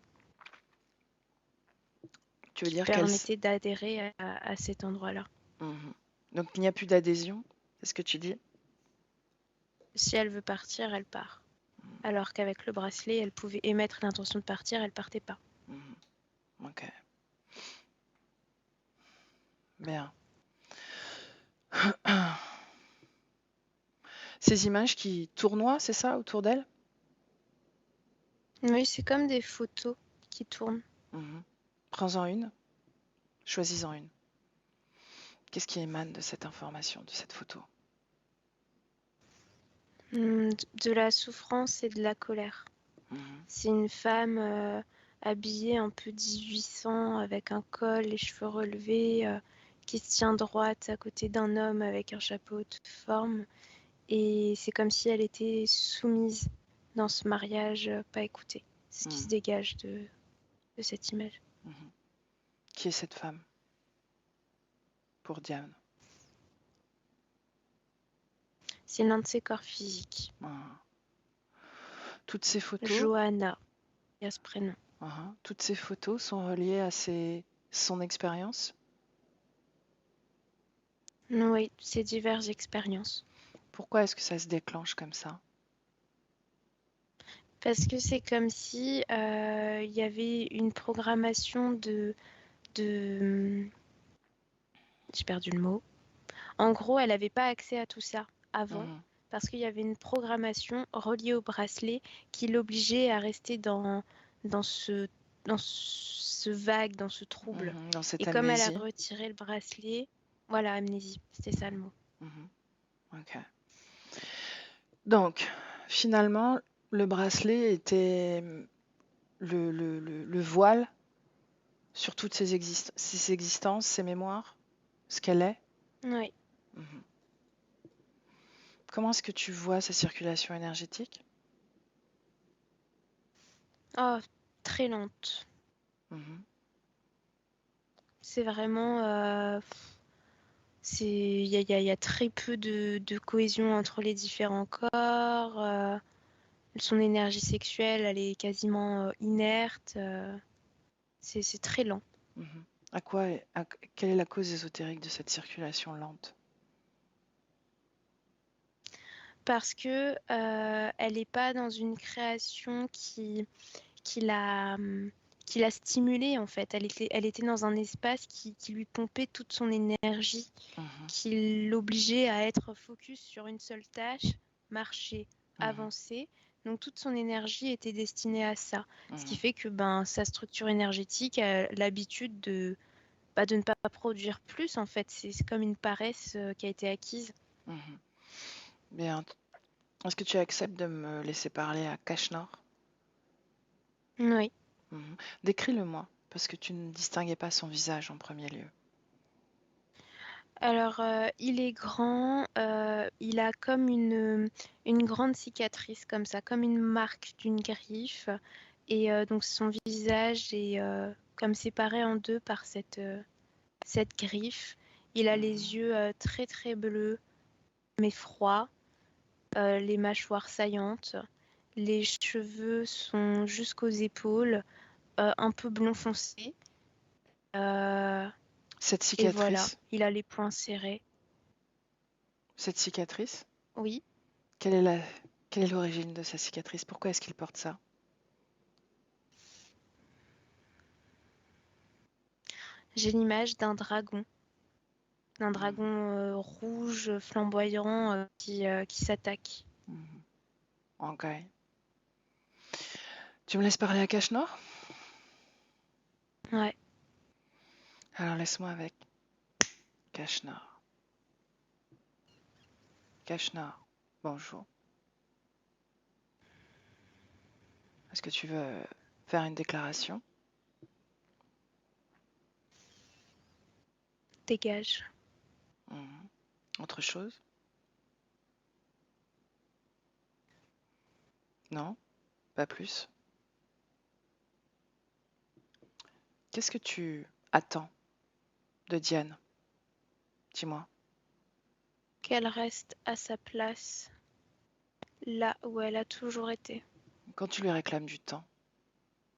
Tu veux qui dire qu'elle... permettait d'adhérer à cet endroit-là. Mhm. Donc il n'y a plus d'adhésion, c'est ce que tu dis? Si elle veut partir, elle part. Alors qu'avec le bracelet, elle pouvait émettre l'intention de partir, elle partait pas. Mhm. Ok, bien. Ces images qui tournoient, c'est ça, autour d'elle? Oui, c'est comme des photos qui tournent. Mhm. Prends-en une, choisis-en une. Qu'est-ce qui émane de cette information, de cette photo? De la souffrance et de la colère. Mhm. C'est une femme habillée un peu 1800 avec un col, les cheveux relevés, qui se tient droite à côté d'un homme avec un chapeau de forme. Et c'est comme si elle était soumise dans ce mariage pas écouté. C'est ce qui se Mhm. dégage de cette image. Mhm. Qui est cette femme pour Diane? C'est l'un de ses corps physiques. Mhm. Toutes ces photos, Johanna, il y a ce prénom. toutes ces photos sont reliées à son expérience. Oui, ces diverses expériences. Pourquoi est-ce que ça se déclenche comme ça? Parce que c'est comme si il y avait une programmation de... J'ai perdu le mot. En gros, elle n'avait pas accès à tout ça avant Mhm. parce qu'il y avait une programmation reliée au bracelet qui l'obligeait à rester dans ce, dans ce vague, dans ce trouble. Mhm. Dans Et cette comme elle a amnésie. retiré le bracelet, voilà, amnésie, c'était ça le mot. Mhm. Ok. Donc, finalement, le bracelet était le voile sur toutes ses existences, ses mémoires, ce qu'elle est. Oui. Mhm. Comment est-ce que tu vois sa circulation énergétique? Oh, très lente. Mhm. C'est vraiment... il y a très peu de cohésion entre les différents corps. Son énergie sexuelle, elle est quasiment inerte. C'est très lent. Mhm. Quelle est la cause ésotérique de cette circulation lente? Parce que elle n'est pas dans une création qui l'a qui l'a stimulée en fait. Elle était dans un espace qui lui pompait toute son énergie, Mhm. qui l'obligeait à être focus sur une seule tâche, marcher, Mhm. avancer. Donc toute son énergie était destinée à ça. Ce qui Mhm. fait que sa structure énergétique a l'habitude de ne pas produire plus en fait. C'est comme une paresse qui a été acquise. Mhm. Bien. Est-ce que tu acceptes de me laisser parler à Cache-Nord? Oui. Mhm. Décris-le-moi, parce que tu ne distinguais pas son visage en premier lieu. Alors, il est grand, il a comme une grande cicatrice comme ça, comme une marque d'une griffe. Et donc son visage est comme séparé en deux par cette griffe. Il a les Mhm. yeux très très bleus, mais froids, les mâchoires saillantes. Les cheveux sont jusqu'aux épaules, un peu blond foncé. Euh, Cette et voilà, cicatrice, il a les poings serrés. cette cicatrice, Oui. quelle est la, quelle est l'origine de sa cicatrice? Pourquoi est-ce qu'il porte ça? J'ai l'image d'un Mhm. dragon rouge flamboyant qui s'attaque. Mhm. Ok. Tu me laisses parler à Cache-Nord? Ouais. Alors laisse-moi avec. Cache-Nord. Cache-Nord, bonjour. Est-ce que tu veux faire une déclaration? Dégage. Autre chose? Non? Pas plus? Qu'est-ce que tu attends de Diane? Dis-moi. Qu'elle reste à sa place, là où elle a toujours été. Quand tu lui réclames du temps,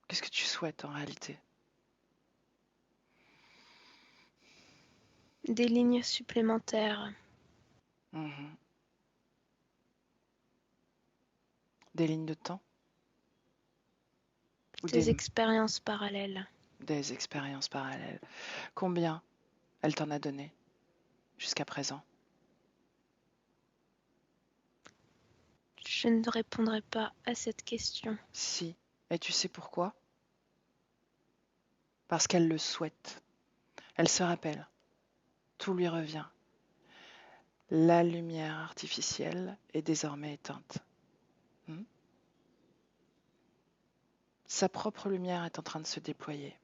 qu'est-ce que tu souhaites en réalité? Des lignes supplémentaires. Mhm. Des lignes de temps? Ou Des expériences parallèles. des expériences parallèles? Combien elle t'en a donné jusqu'à présent? Je ne répondrai pas à cette question. Si. Et tu sais pourquoi? Parce qu'elle le souhaite. Elle se rappelle. Tout lui revient. La lumière artificielle est désormais éteinte. Sa propre lumière est en train de se déployer.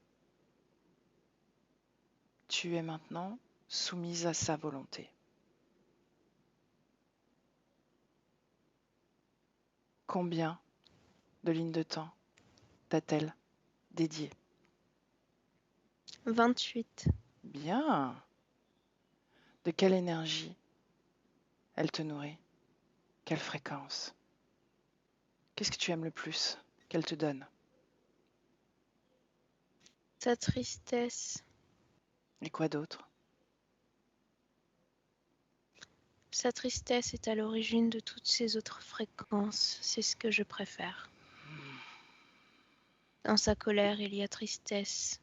Tu es maintenant soumise à sa volonté. Combien de lignes de temps t'a-t-elle dédiées? 28. Bien. De quelle énergie elle te nourrit? Quelle fréquence? Qu'est-ce que tu aimes le plus qu'elle te donne? Sa tristesse. Et quoi d'autre? Sa tristesse est à l'origine de toutes ces autres fréquences. C'est ce que je préfère. Dans sa colère, il y a tristesse.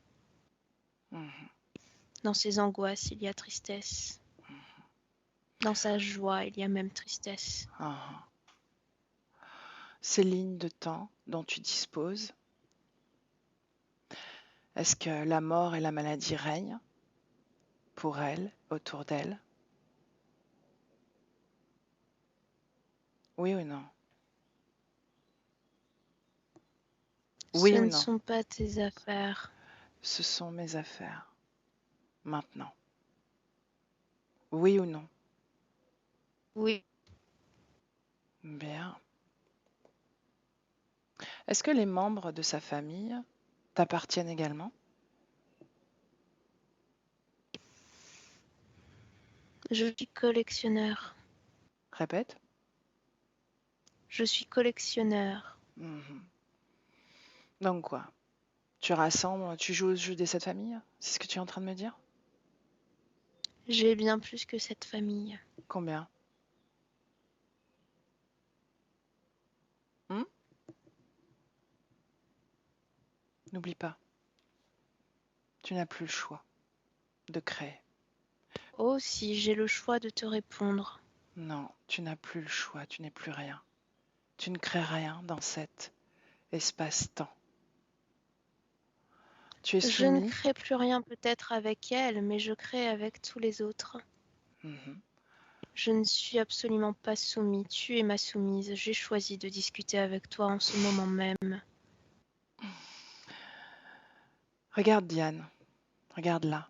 Dans ses angoisses, il y a tristesse. Dans sa joie, il y a même tristesse. Ces lignes de temps dont tu disposes, est-ce que la mort et la maladie règnent pour elle, autour d'elle? Oui ou non? Oui Ce ou ne non? sont pas tes affaires. Ce sont mes affaires. Maintenant. Oui ou non? Oui. Bien. Est-ce que les membres de sa famille t'appartiennent également? Je suis collectionneur. Répète. Je suis collectionneur. Donc quoi? Tu rassembles, tu joues au jeu de cette famille? C'est ce que tu es en train de me dire? J'ai bien plus que cette famille. Combien? N'oublie pas, tu n'as plus le choix de créer. Oh, si j'ai le choix de te répondre. Non, tu n'as plus le choix, tu n'es plus rien. Tu ne crées rien dans cet espace-temps. Tu es Je ne soumis. crée plus rien peut-être avec elle, mais je crée avec tous les autres. Je ne suis absolument pas soumis. Tu es ma soumise. J'ai choisi de discuter avec toi en ce moment même. Regarde Diane, regarde-la.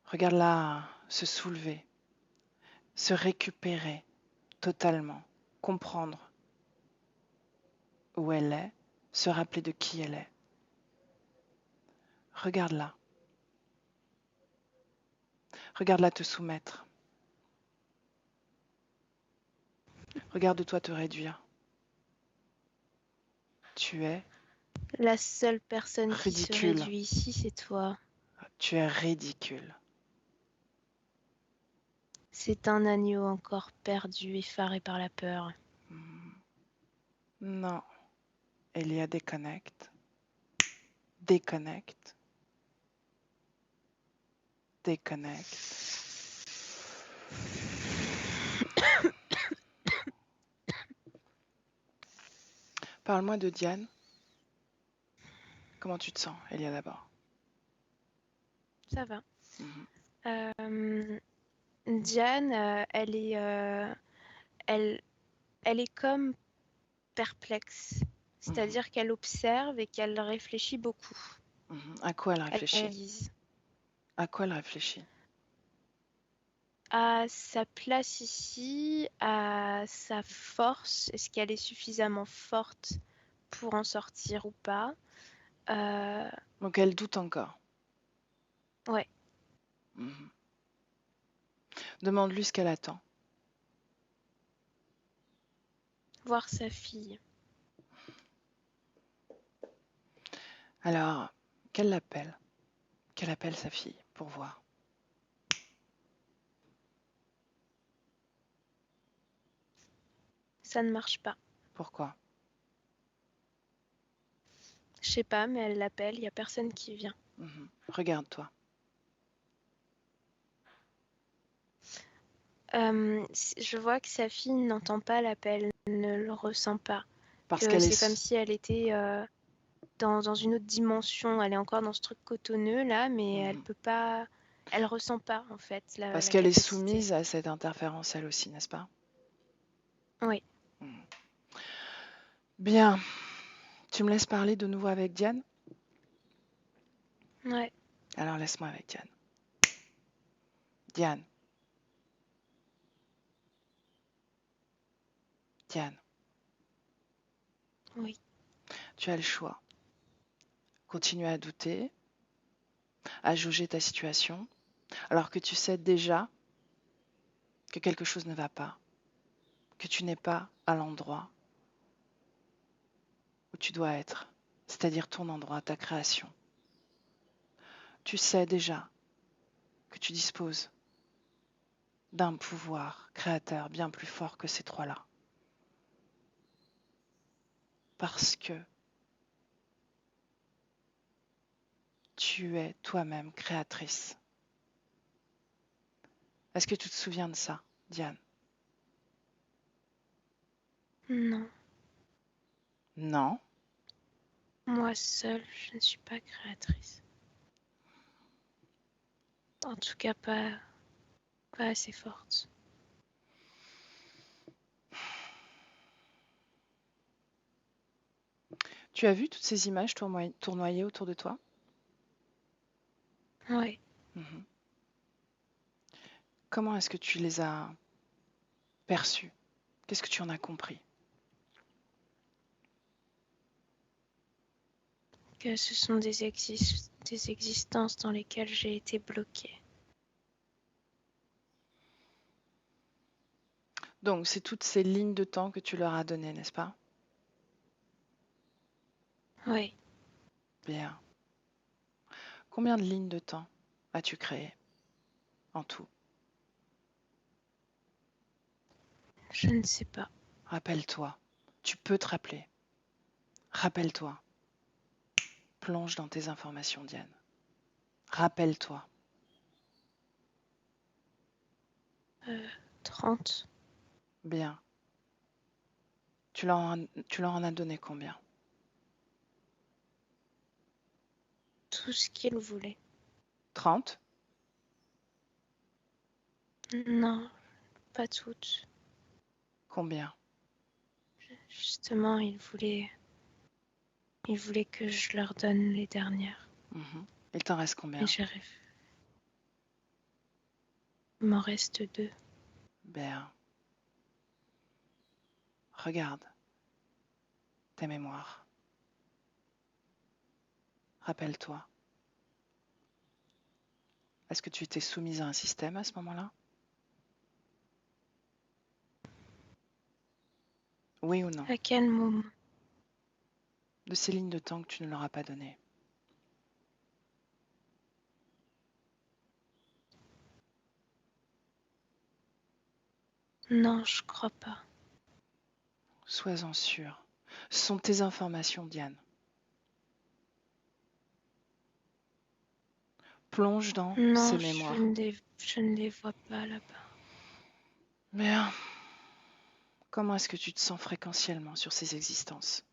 Regarde-la se soulever, se récupérer totalement, comprendre où elle est, se rappeler de qui elle est. Regarde-la. Regarde-la te soumettre. Regarde-toi te réduire. Tu es La seule personne qui se ridicule. réduit ici, c'est toi. Tu es ridicule. C'est un agneau encore perdu, effaré par la peur. Non. Elia déconnecte. Déconnecte. Déconnecte. Parle-moi de Diane. Comment tu te sens, Elia, d'abord? Ça va. Euh, Diane, elle, elle est comme perplexe, Mhm. c'est-à-dire qu'elle observe et qu'elle réfléchit beaucoup. À quoi elle Elle réfléchit? analyse. À quoi elle réfléchit? À sa place ici, à sa force, est-ce qu'elle est suffisamment forte pour en sortir ou pas? Donc elle doute encore. Ouais, Mhm. Demande-lui ce qu'elle attend. voir sa fille. Alors, qu'elle l'appelle. Qu'elle appelle sa fille pour voir. Ça ne marche pas. Pourquoi? Je sais pas, mais elle l'appelle, il y a personne qui vient. Regarde-toi. Je vois que sa fille n'entend pas l'appel, ne le ressent pas. Parce Que qu'elle c'est comme est... si elle était dans une autre dimension. Elle est encore dans ce truc cotonneux là, mais elle peut pas. Elle ressent pas en fait Parce la qu'elle est capacité. soumise à cette interférence elle aussi, n'est-ce pas? Oui, Bien. Tu me laisses parler de nouveau avec Diane? ouais. Alors laisse-moi avec Diane. Diane. Diane, Oui. tu as le choix. Continuer à douter, à jauger ta situation, alors que tu sais déjà que quelque chose ne va pas, que tu n'es pas à l'endroit où tu dois être, c'est-à-dire ton endroit, ta création. Tu sais déjà que tu disposes d'un pouvoir créateur bien plus fort que ces trois-là. Parce que tu es toi-même créatrice. Est-ce que tu te souviens de ça, Diane? Non. Non. Moi seule, je ne suis pas créatrice. En tout cas, pas assez forte. Tu as vu toutes ces images tournoyer autour de toi? Ouais. Mhm. Comment est-ce que tu les as perçues? Qu'est-ce que tu en as compris? Que ce sont des existences dans lesquelles j'ai été bloquée. Donc, c'est toutes ces lignes de temps que tu leur as données, n'est-ce pas? Oui. Bien. Combien de lignes de temps as-tu créées en tout? Je ne sais pas. Rappelle-toi. Tu peux te rappeler. Rappelle-toi. Plonge dans tes informations, Diane. Rappelle-toi. 30. Bien. Tu leur en as donné combien? Tout ce qu'il voulait. 30? Non, pas toutes. Combien? Justement, il voulait que je leur donne les dernières. Il t'en reste Mais combien? j'arrive. Il m'en reste 2. Bien. Regarde tes mémoires. Rappelle-toi. Est-ce que tu étais soumise à un système à ce moment-là? Oui ou non? À quel moment? De ces lignes de temps que tu ne leur as pas données. Non, je crois pas. Sois-en sûr. Ce sont tes informations, Diane. Plonge dans ces Non, mémoires. je ne les vois pas là-bas. Bien. Comment est-ce que tu te sens fréquentiellement sur ces existences?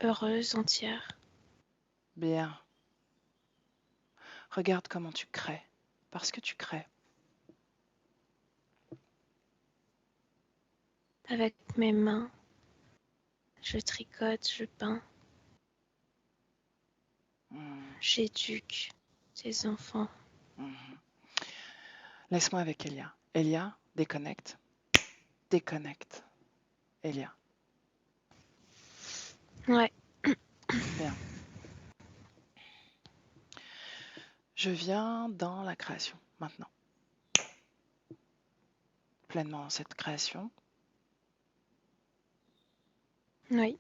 Heureuse, entière. Bien. Regarde comment tu crées, parce que tu crées. Avec mes mains, je tricote, je peins, j'éduque des enfants. Laisse-moi avec Elia. Elia, déconnecte. Déconnecte. Elia. Ouais. Bien. Je viens dans la création, maintenant. Pleinement dans cette création. Oui,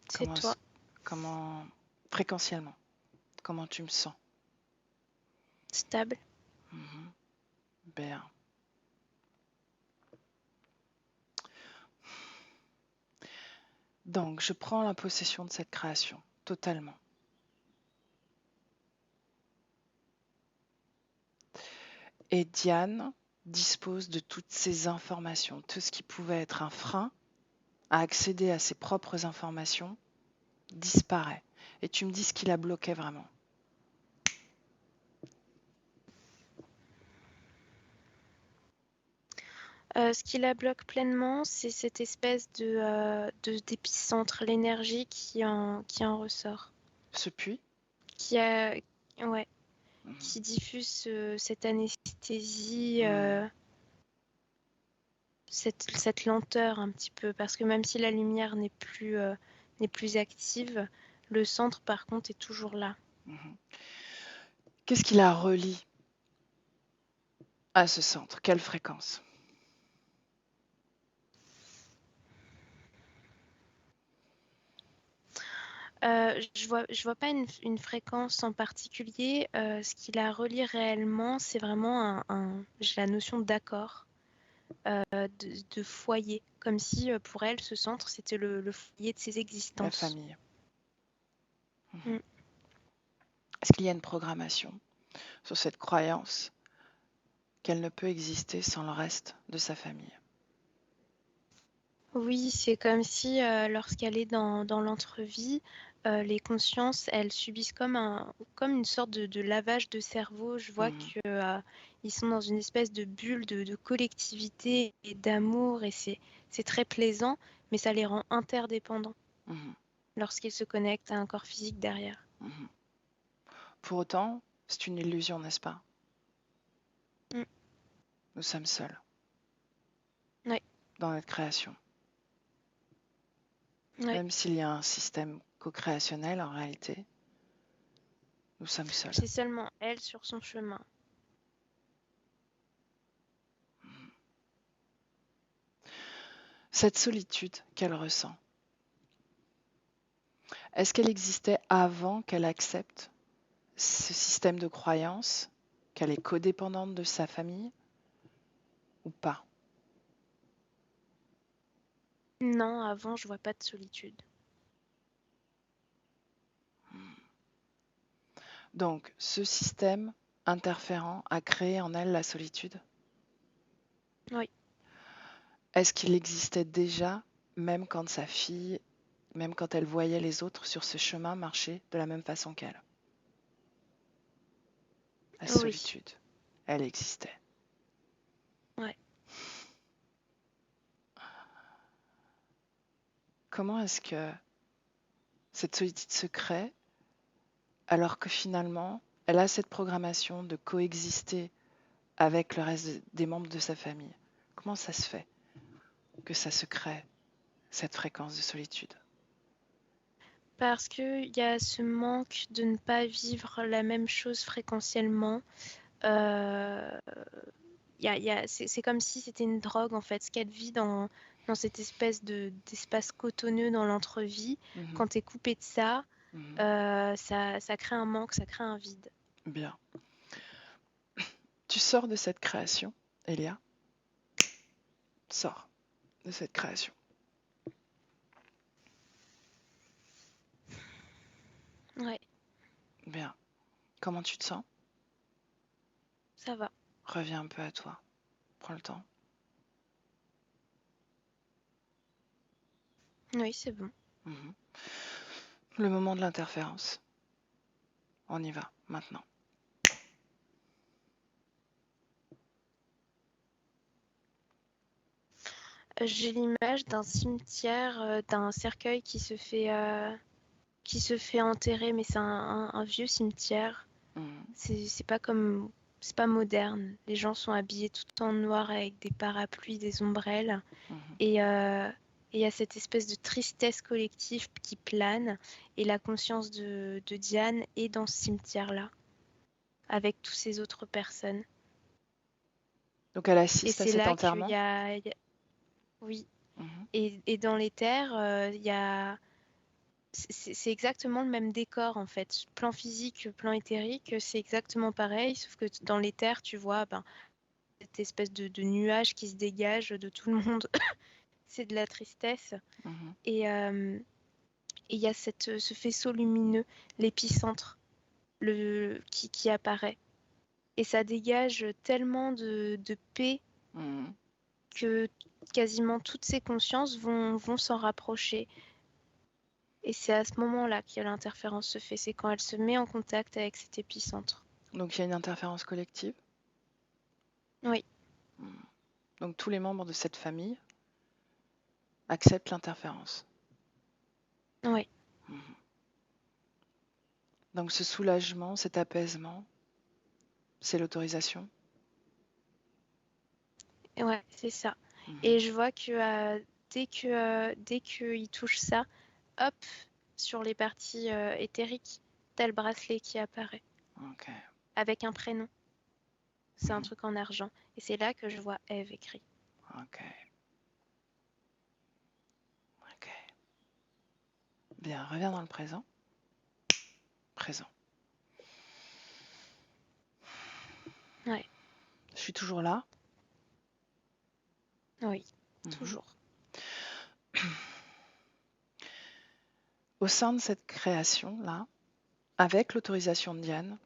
c'est toi. Comment, fréquentiellement, comment tu me sens? Stable. Bien. Donc, je prends la possession de cette création, totalement. Et Diane dispose de toutes ces informations, tout ce qui pouvait être un frein à accéder à ses propres informations disparaît. Et tu me dis ce qui la bloquait vraiment. Ce qui la bloque pleinement, c'est cette espèce d'épicentre, l'énergie qui en ressort. Ce puits, Ouais, qui diffuse cette anesthésie, cette lenteur un petit peu, parce que même si la lumière n'est plus active, le centre par contre est toujours là. qu'est-ce qui la relie à ce centre? Quelle fréquence? Je vois pas une fréquence en particulier. Ce qui la relie réellement, c'est vraiment j'ai la notion d'accord, de foyer, comme si pour elle, ce centre, c'était le foyer de ses La existences. famille. Est-ce qu'il y a une programmation sur cette croyance qu'elle ne peut exister sans le reste de sa famille? Oui, c'est comme si lorsqu'elle est dans l'entrevie, les consciences, elles subissent comme une sorte de lavage de cerveau. Je vois qu'ils sont dans une espèce de bulle de collectivité et d'amour, et c'est très plaisant, mais ça les rend interdépendants lorsqu'ils se connectent à un corps physique derrière. Pour autant, c'est une illusion, n'est-ce pas? Mm. Nous sommes seuls Oui. dans notre création. Oui. Même s'il y a un système co-créationnel, en réalité, nous sommes seuls. C'est seulement elle sur son chemin. Cette solitude qu'elle ressent, est-ce qu'elle existait avant qu'elle accepte ce système de croyance, qu'elle est codépendante de sa famille ou pas? Non, avant, je vois pas de solitude. Donc, ce système interférent a créé en elle la solitude? Oui. Est-ce qu'il existait déjà, même quand sa fille, même quand elle voyait les autres sur ce chemin marcher de la même façon qu'elle? La solitude, elle existait. Ouais. Comment est-ce que cette solitude se crée alors que finalement, elle a cette programmation de coexister avec le reste des membres de sa famille? Comment ça se fait que ça se crée, cette fréquence de solitude? Parce qu'il y a ce manque de ne pas vivre la même chose fréquentiellement. C'est comme si c'était une drogue, en fait. Ce qu'elle vit dans cette espèce d'espace cotonneux dans l'entrevie, quand tu es coupé de ça, ça crée un manque, ça crée un vide. Bien. Tu sors de cette création, Elia. Sors de cette création. Ouais. Bien. Comment tu te sens? Ça va. Reviens un peu à toi. Prends le temps. Oui, c'est bon. Le moment de l'interférence. On y va, maintenant. J'ai l'image d'un cimetière, d'un cercueil qui se fait enterrer, mais c'est un vieux cimetière. Mhm, C'est pas comme, c'est pas moderne. Les gens sont habillés tout en noir avec des parapluies, des ombrelles, mhm. et il y a cette espèce de tristesse collective qui plane, et la conscience de Diane est dans ce cimetière-là, avec toutes ces autres personnes. Donc elle Et assiste à c'est cet là qu'il enterrement. y a, oui, Mhm, et dans les terres, il y a c'est exactement le même décor en fait. Plan physique, plan éthérique, c'est exactement pareil, sauf que dans les terres, tu vois cette espèce de nuage qui se dégage de tout le monde. C'est de la tristesse. mhm. Et il y a ce faisceau lumineux, l'épicentre, qui apparaît. Et ça dégage tellement de paix Mhm. que quasiment toutes ces consciences vont s'en rapprocher. Et c'est à ce moment-là que l'interférence se fait, c'est quand elle se met en contact avec cet épicentre. Donc il y a une interférence collective. Oui, Mhm. Donc tous les membres de cette famille acceptent l'interférence. oui, Mhm. Donc ce soulagement, cet apaisement, c'est l'autorisation. ouais, c'est ça. Mhm. Et je vois que dès qu'il touche ça, hop, sur les parties éthériques, t'as le bracelet qui apparaît Ok. avec un prénom. C'est un Mhm. truc en argent. Et c'est là que je vois Eve écrit. Ok. Ok. Bien, reviens dans le présent. Présent. Ouais, Je suis toujours là. oui, Mhm. toujours. Au sein de cette création-là, avec l'autorisation de Diane,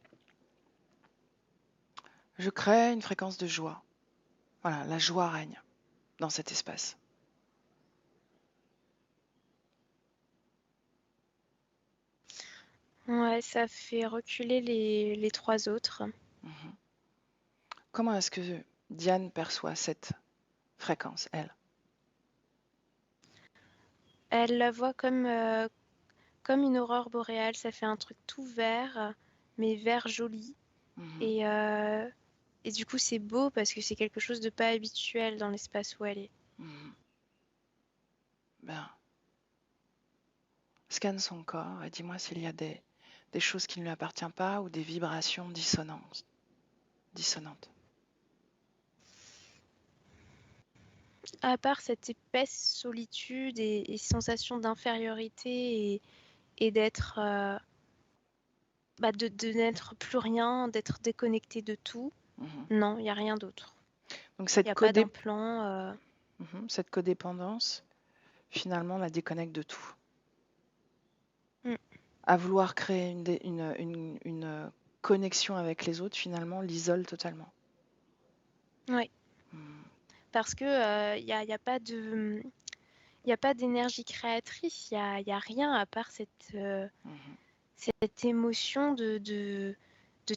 je crée une fréquence de joie. Voilà, la joie règne dans cet espace. Ouais, ça fait reculer les trois autres. Mhm. Comment est-ce que Diane perçoit cette fréquence, elle? Elle la voit comme une aurore boréale. Ça fait un truc tout vert, mais vert joli. Mhm. Et, et du coup, c'est beau parce que c'est quelque chose de pas habituel dans l'espace où elle est. Mhm. Bien. Scanne son corps et dis-moi s'il y a des choses qui ne lui appartiennent pas ou des vibrations dissonantes. À part cette épaisse solitude et sensation d'infériorité et d'être, de n'être plus rien, d'être déconnecté de tout, Mhm. non, il n'y a rien d'autre. Donc Il n'y a pas d'implant. cette codépendance, finalement, la déconnecte de tout. Mm, À vouloir créer une connexion avec les autres, finalement, l'isole totalement. ouais, Mhm. parce que y a pas de, il y a pas d'énergie créatrice, il y a rien à part Mhm. cette émotion de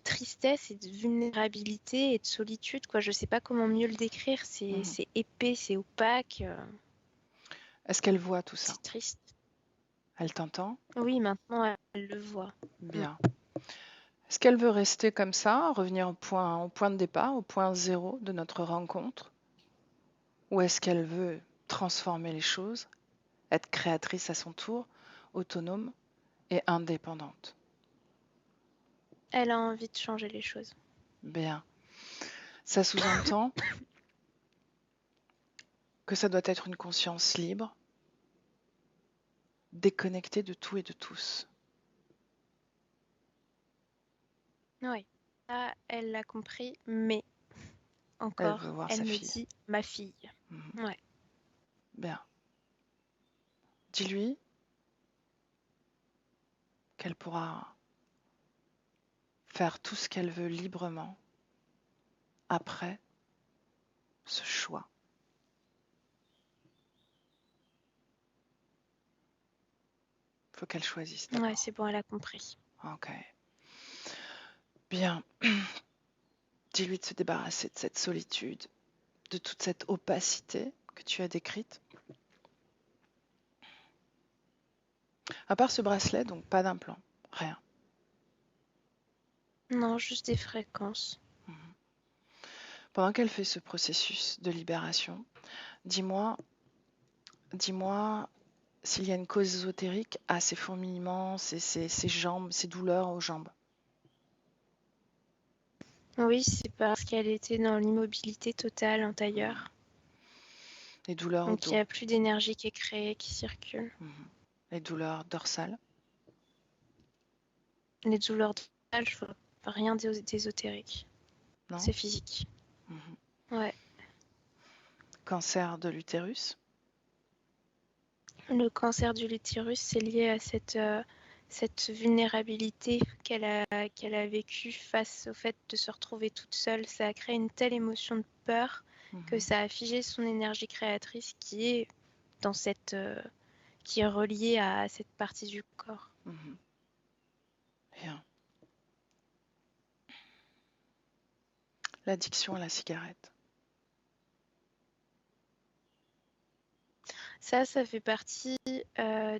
tristesse et de vulnérabilité et de solitude, quoi. Je sais pas comment mieux le décrire. Mhm. C'est épais, c'est opaque, Est-ce qu'elle voit tout ça? c'est triste. Elle t'entend? Oui, maintenant elle le voit. Mm. Bien. Est-ce qu'elle veut rester comme ça, revenir au point de départ, au point zéro de notre rencontre? Ou est-ce qu'elle veut transformer les choses, être créatrice à son tour, autonome et indépendante? Elle a envie de changer les choses. Bien. Ça sous-entend que ça doit être une conscience libre, déconnectée de tout et de tous. Oui, ça, elle l'a compris, mais Elle veut encore, voir elle sa me fille. dit ma fille. Mhm. Ouais. Bien. Dis-lui qu'elle pourra faire tout ce qu'elle veut librement après ce choix. Il faut qu'elle choisisse Ouais, d'abord. c'est bon, elle a compris. Ok. Bien. Dis-lui de se débarrasser de cette solitude, de toute cette opacité que tu as décrites. À part ce bracelet, donc pas d'implant, rien. Non, juste des fréquences. Pendant qu'elle fait ce processus de libération, dis-moi s'il y a une cause ésotérique à ces fourmillements, ces jambes, ces douleurs aux jambes. Oui, c'est parce qu'elle était dans l'immobilité totale antérieure. Les douleurs au Donc il dos, n'y a plus d'énergie qui est créée, qui circule. les douleurs dorsales. Les douleurs dorsales, je vois rien d'ésotérique. Non. C'est physique. Ouais. Cancer de l'utérus. Le cancer de l'utérus, c'est lié à cette vulnérabilité qu'elle a vécue face au fait de se retrouver toute seule. Ça a créé une telle émotion de peur que ça a figé son énergie créatrice qui est qui est reliée à cette partie du corps. Bien. L'addiction à la cigarette. Ça fait partie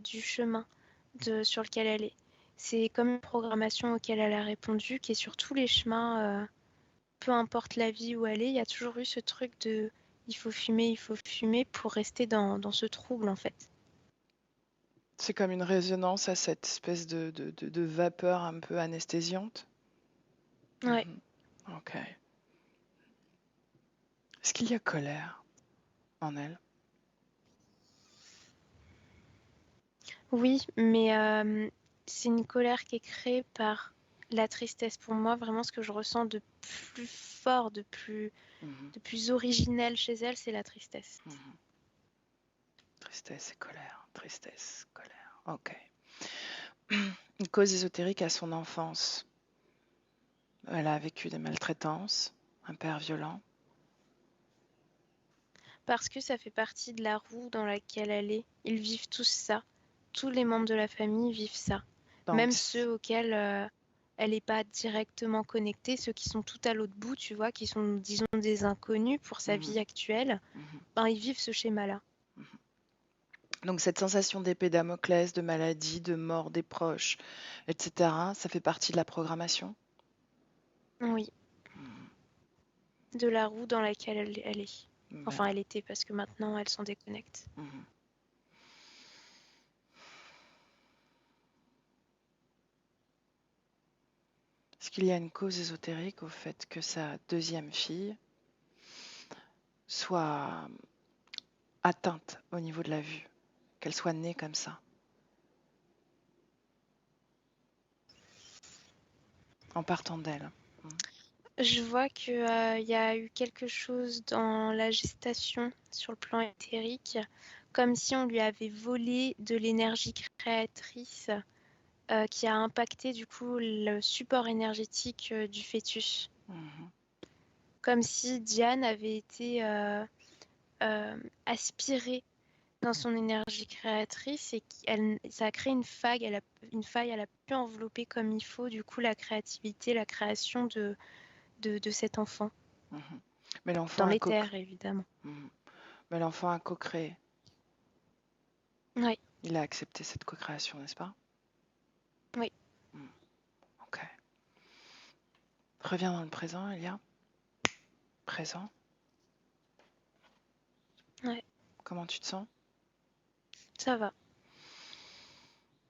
du chemin sur lequel elle est. C'est comme une programmation auquel elle a répondu, qui est sur tous les chemins, peu importe la vie où elle est, il y a toujours eu ce truc de il faut fumer pour rester dans ce trouble en fait. C'est comme une résonance à cette espèce de vapeur un peu anesthésiante. Ouais. Ok. Est-ce qu'il y a colère en elle? Oui, mais c'est une colère qui est créée par la tristesse. Pour moi, vraiment, ce que je ressens de plus fort, de plus originel chez elle, c'est la tristesse. Tristesse et colère, tristesse, colère. Ok. Une cause ésotérique à son enfance. Elle a vécu des maltraitances, un père violent. Parce que ça fait partie de la roue dans laquelle elle est. Ils vivent tous ça. Tous les membres de la famille vivent ça. Donc, Même ceux auxquels elle n'est pas directement connectée, ceux qui sont tout à l'autre bout, tu vois, qui sont, disons, des inconnus pour sa vie actuelle, ben, ils vivent ce schéma-là. Donc cette sensation d'épée Damoclès, de maladie, de mort des proches, etc., ça fait partie de la programmation? Oui. De la roue dans laquelle elle est. Enfin, elle était, parce que maintenant, elle s'en déconnecte. Est-ce qu'il y a une cause ésotérique au fait que sa deuxième fille soit atteinte au niveau de la vue, qu'elle soit née comme ça, en partant d'elle? Je vois qu'il y a eu quelque chose dans la gestation sur le plan éthérique, comme si on lui avait volé de l'énergie créatrice qui a impacté du coup le support énergétique du fœtus. Comme si Diane avait été aspirée dans son énergie créatrice et ça a créé une faille, elle a pu envelopper comme il faut du coup la créativité, la création de cet enfant. Mais l'enfant Dans l'éther, évidemment. Mais l'enfant a co-créé. Oui. Il a accepté cette co-création, n'est-ce pas? Oui. Ok. Reviens dans le présent, Elia. Présent. Ouais. Comment tu te sens? Ça va.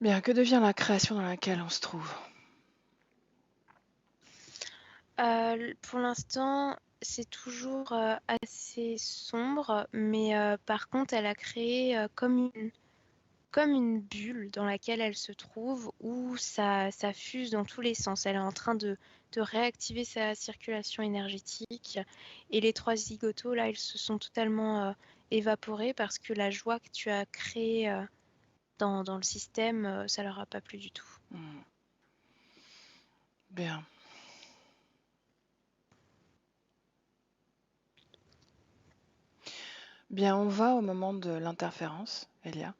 Bien, que devient la création dans laquelle on se trouve? Pour l'instant, c'est toujours assez sombre, mais par contre, elle a créé comme une bulle dans laquelle elle se trouve, où ça fuse dans tous les sens. Elle est en train de réactiver sa circulation énergétique. Et les 3 zigotos, là, ils se sont totalement évaporés parce que la joie que tu as créée dans le système, ça leur a pas plu du tout. Bien. Bien, on va au moment de l'interférence, Elia.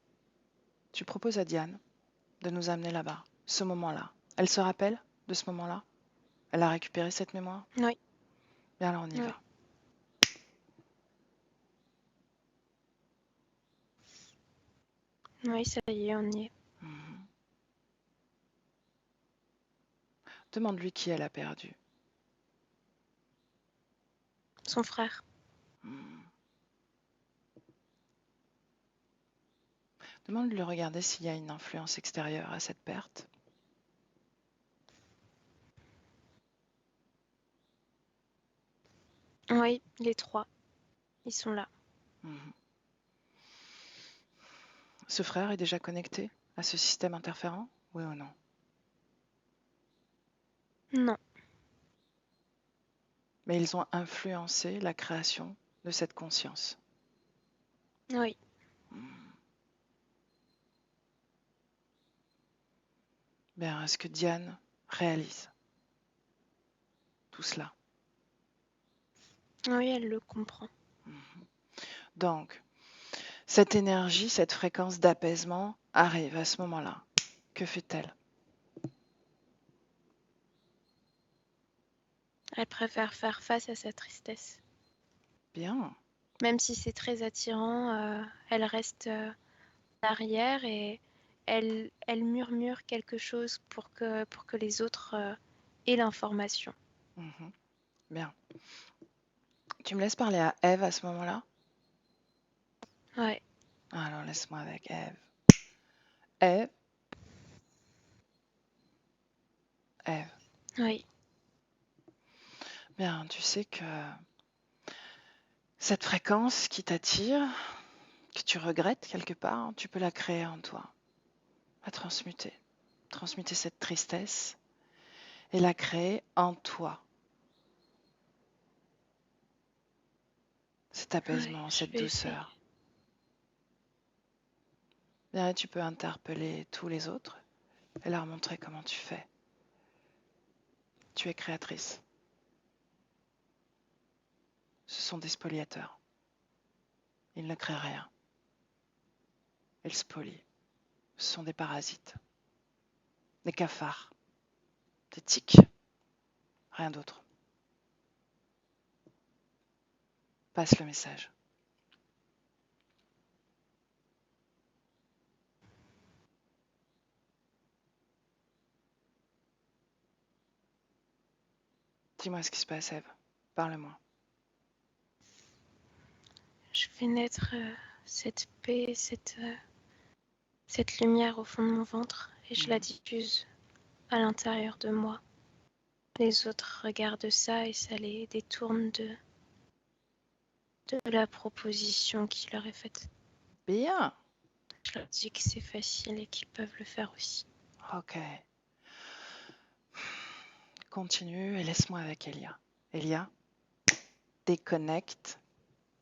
Tu proposes à Diane de nous amener là-bas, ce moment-là. Elle se rappelle de ce moment-là? Elle a récupéré cette mémoire? Oui. Bien, alors on y va. Oui, ça y est, on y est. Mhm. Demande-lui qui elle a perdu. Son frère. Mhm. Demande de lui regarder s'il y a une influence extérieure à cette perte. Oui, les 3. Ils sont là. Mhm. Ce frère est déjà connecté à ce système interférent, oui ou non? Non. Mais ils ont influencé la création de cette conscience. Oui. Mhm. Bien, est-ce que Diane réalise tout cela? Oui, elle le comprend. Mhm. Donc, cette énergie, cette fréquence d'apaisement arrive à ce moment-là. Que fait-elle? Elle préfère faire face à sa tristesse. Bien. Même si c'est très attirant, elle reste en arrière et elle murmure quelque chose pour que les autres aient l'information. Mhm. Bien. Tu me laisses parler à Ève à ce moment-là? Ouais. Alors, laisse-moi avec Ève. Ève, Ève. Oui. Bien, tu sais que cette fréquence qui t'attire, que tu regrettes quelque part, tu peux la créer en toi, la transmuter. Transmuter cette tristesse et la créer en toi. Cet Ouais, apaisement, je cette vais essayer. douceur. Bien, et tu peux interpeller tous les autres et leur montrer comment tu fais. Tu es créatrice. Ce sont des spoliateurs. Ils ne créent rien. Ils spolient. Ce sont des parasites, des cafards, des tiques. Rien d'autre. Passe le message. Dis-moi ce qui se passe, Ève. Parle-moi. Je fais naître cette paix, cette lumière au fond de mon ventre et je la Mhm. diffuse à l'intérieur de moi. Les autres regardent ça et ça les détourne de la proposition qui leur est faite. Bien. Je leur dis que c'est facile et qu'ils peuvent le faire aussi. Ok. Continue et laisse-moi avec Elia. Elia, déconnecte.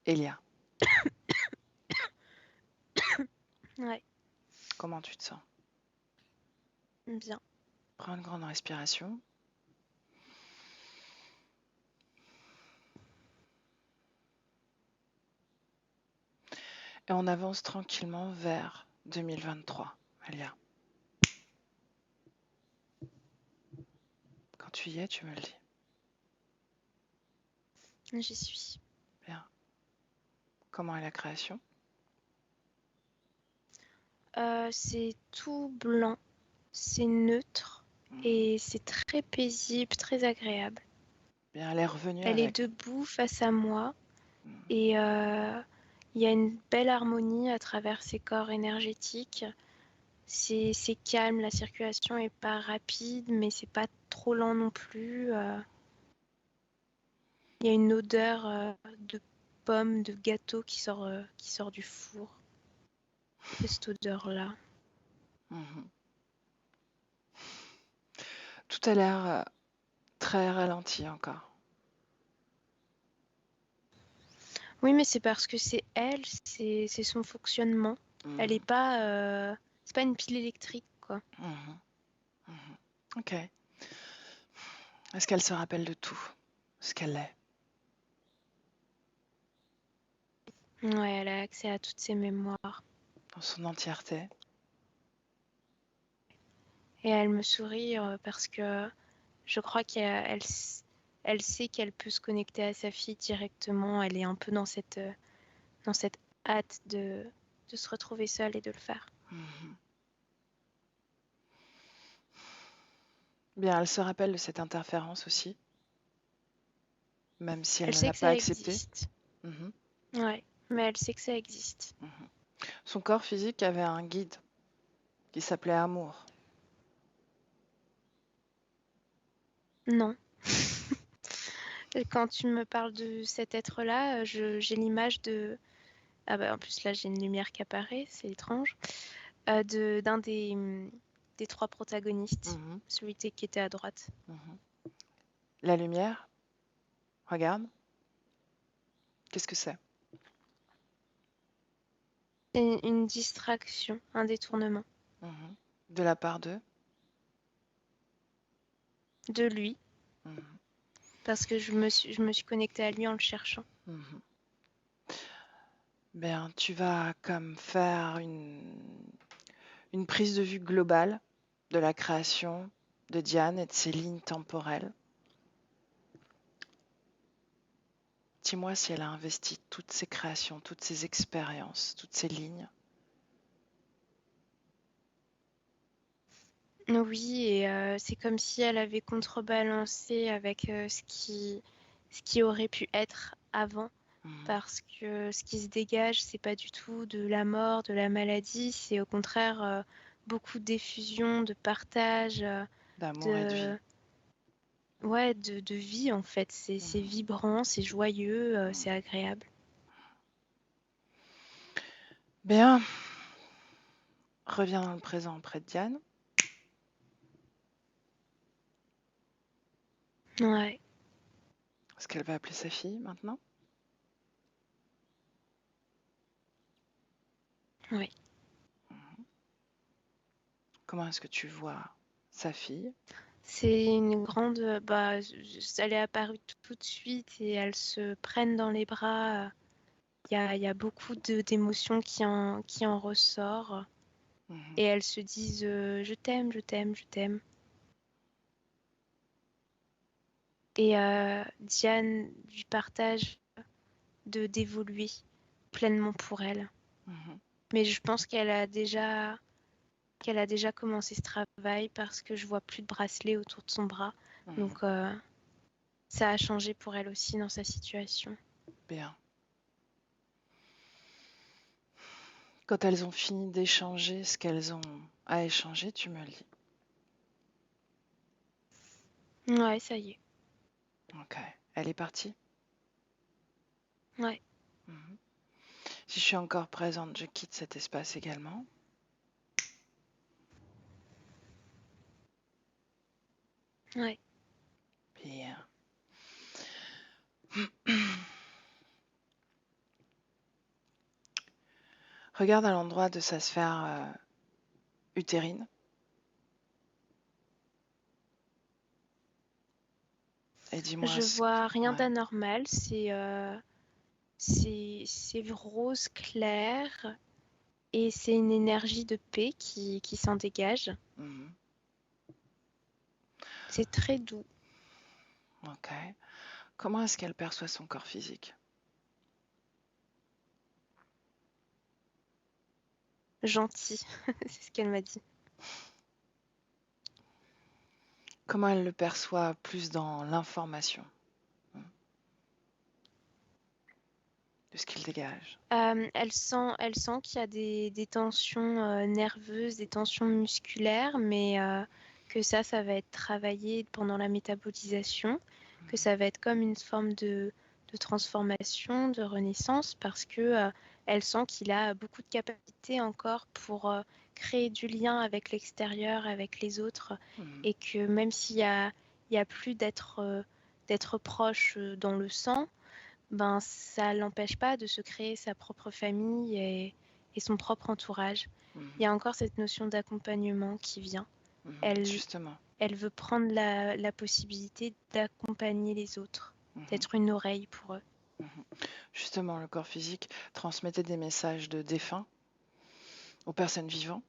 Elia, Ouais, comment tu te sens? bien. Prends une grande respiration. Et on avance tranquillement vers 2023, Elia. Quand tu y es, tu me le dis. J'y suis. Bien. Comment est la création? C'est tout blanc, c'est neutre et c'est très paisible, très agréable. Bien, elle est revenue Elle est avec. debout face à moi et il y a une belle harmonie à travers ces corps énergétiques. C'est calme, la circulation est pas rapide, mais c'est pas trop lent non plus. Il y a une odeur de pommes, de gâteau qui sort du four. C'est cette odeur-là. Mhm. Tout a l'air très ralenti encore. Oui, mais c'est parce que c'est elle, c'est son fonctionnement. Elle est Mhm. pas, c'est pas une pile électrique, quoi. Mhm. Mhm. Ok. Est-ce qu'elle se rappelle de tout ce qu'elle est? Ouais, elle a accès à toutes ses mémoires. Dans son entièreté? Et elle me sourit parce que je crois elle sait qu'elle peut se connecter à sa fille directement. Elle est un peu dans cette hâte de se retrouver seule et de le faire. Mhm. Bien, elle se rappelle de cette interférence aussi, même si elle Elle ne sait l'a que pas ça acceptée. existe. Mhm. Ouais, mais elle sait que ça existe. Mhm. Son corps physique avait un guide qui s'appelait Amour. Non. Quand tu me parles de cet être-là, j'ai l'image de... Ah bah en plus là j'ai une lumière qui apparaît, c'est étrange. D'un des trois protagonistes, Mhm. celui qui était à droite. Mhm. La lumière, regarde, qu'est-ce que c'est? Une distraction, un détournement Mhm. De la part d'eux. de lui, Mhm. parce que je me suis connectée à lui en le cherchant. Mhm. Ben, tu vas comme faire une prise de vue globale de la création de Diane et de ses lignes temporelles. Dis-moi si elle a investi toutes ses créations, toutes ses expériences, toutes ses lignes. Oui, et c'est comme si elle avait contrebalancé avec ce qui aurait pu être avant, Mhm. parce que ce qui se dégage, c'est pas du tout de la mort, de la maladie, c'est au contraire beaucoup d'effusion, de partage, D'amour et de vie. de, ouais, de vie en fait. C'est Mhm. vibrant, c'est joyeux, Mhm. c'est agréable. Bien, reviens dans le présent auprès de Diane. Ouais, Est-ce qu'elle va appeler sa fille maintenant? ouais. Comment est-ce que tu vois sa fille? C'est une grande, bah, elle est apparue tout de suite et elles se prennent dans les bras. Il y a beaucoup d'émotions qui en ressort Mhm. et elles se disent je t'aime, je t'aime, je t'aime. Et Diane lui partage de d'évoluer pleinement pour elle. Mhm. Mais je pense qu'elle a déjà commencé ce travail parce que je vois plus de bracelet autour de son bras. Mhm. Donc ça a changé pour elle aussi dans sa situation. Bien. Quand elles ont fini d'échanger ce qu'elles ont à échanger, tu me le dis. Ouais, ça y est. Ok. Elle est partie? Ouais, Mhm. Si je suis encore présente, je quitte cet espace également. ouais. Bien. Regarde à l'endroit de sa sphère utérine et dis-moi Je ce... vois rien Ouais. d'anormal. C'est rose clair et c'est une énergie de paix qui s'en dégage. Mhm. C'est très doux, Ok. Comment est-ce qu'elle perçoit son corps physique? gentil. C'est ce qu'elle m'a dit. Comment elle le perçoit plus dans l'information de ce qu'il dégage? Elle sent qu'il y a des tensions nerveuses, des tensions musculaires, mais que ça va être travaillé pendant la métabolisation, que ça va être comme une forme de transformation, de renaissance, parce que elle sent qu'il a beaucoup de capacités encore pour créer du lien avec l'extérieur, avec les autres, Mhm. et que même il y a plus d'être proche dans le sang, ben, ça l'empêche pas de se créer sa propre famille et son propre entourage. Il y Mhm. a encore cette notion d'accompagnement qui vient. Mhm. Elle, Justement. elle veut prendre la possibilité d'accompagner les autres, Mhm. d'être une oreille pour eux. Mhm. Justement, le corps physique transmettait des messages de défunts aux personnes vivantes.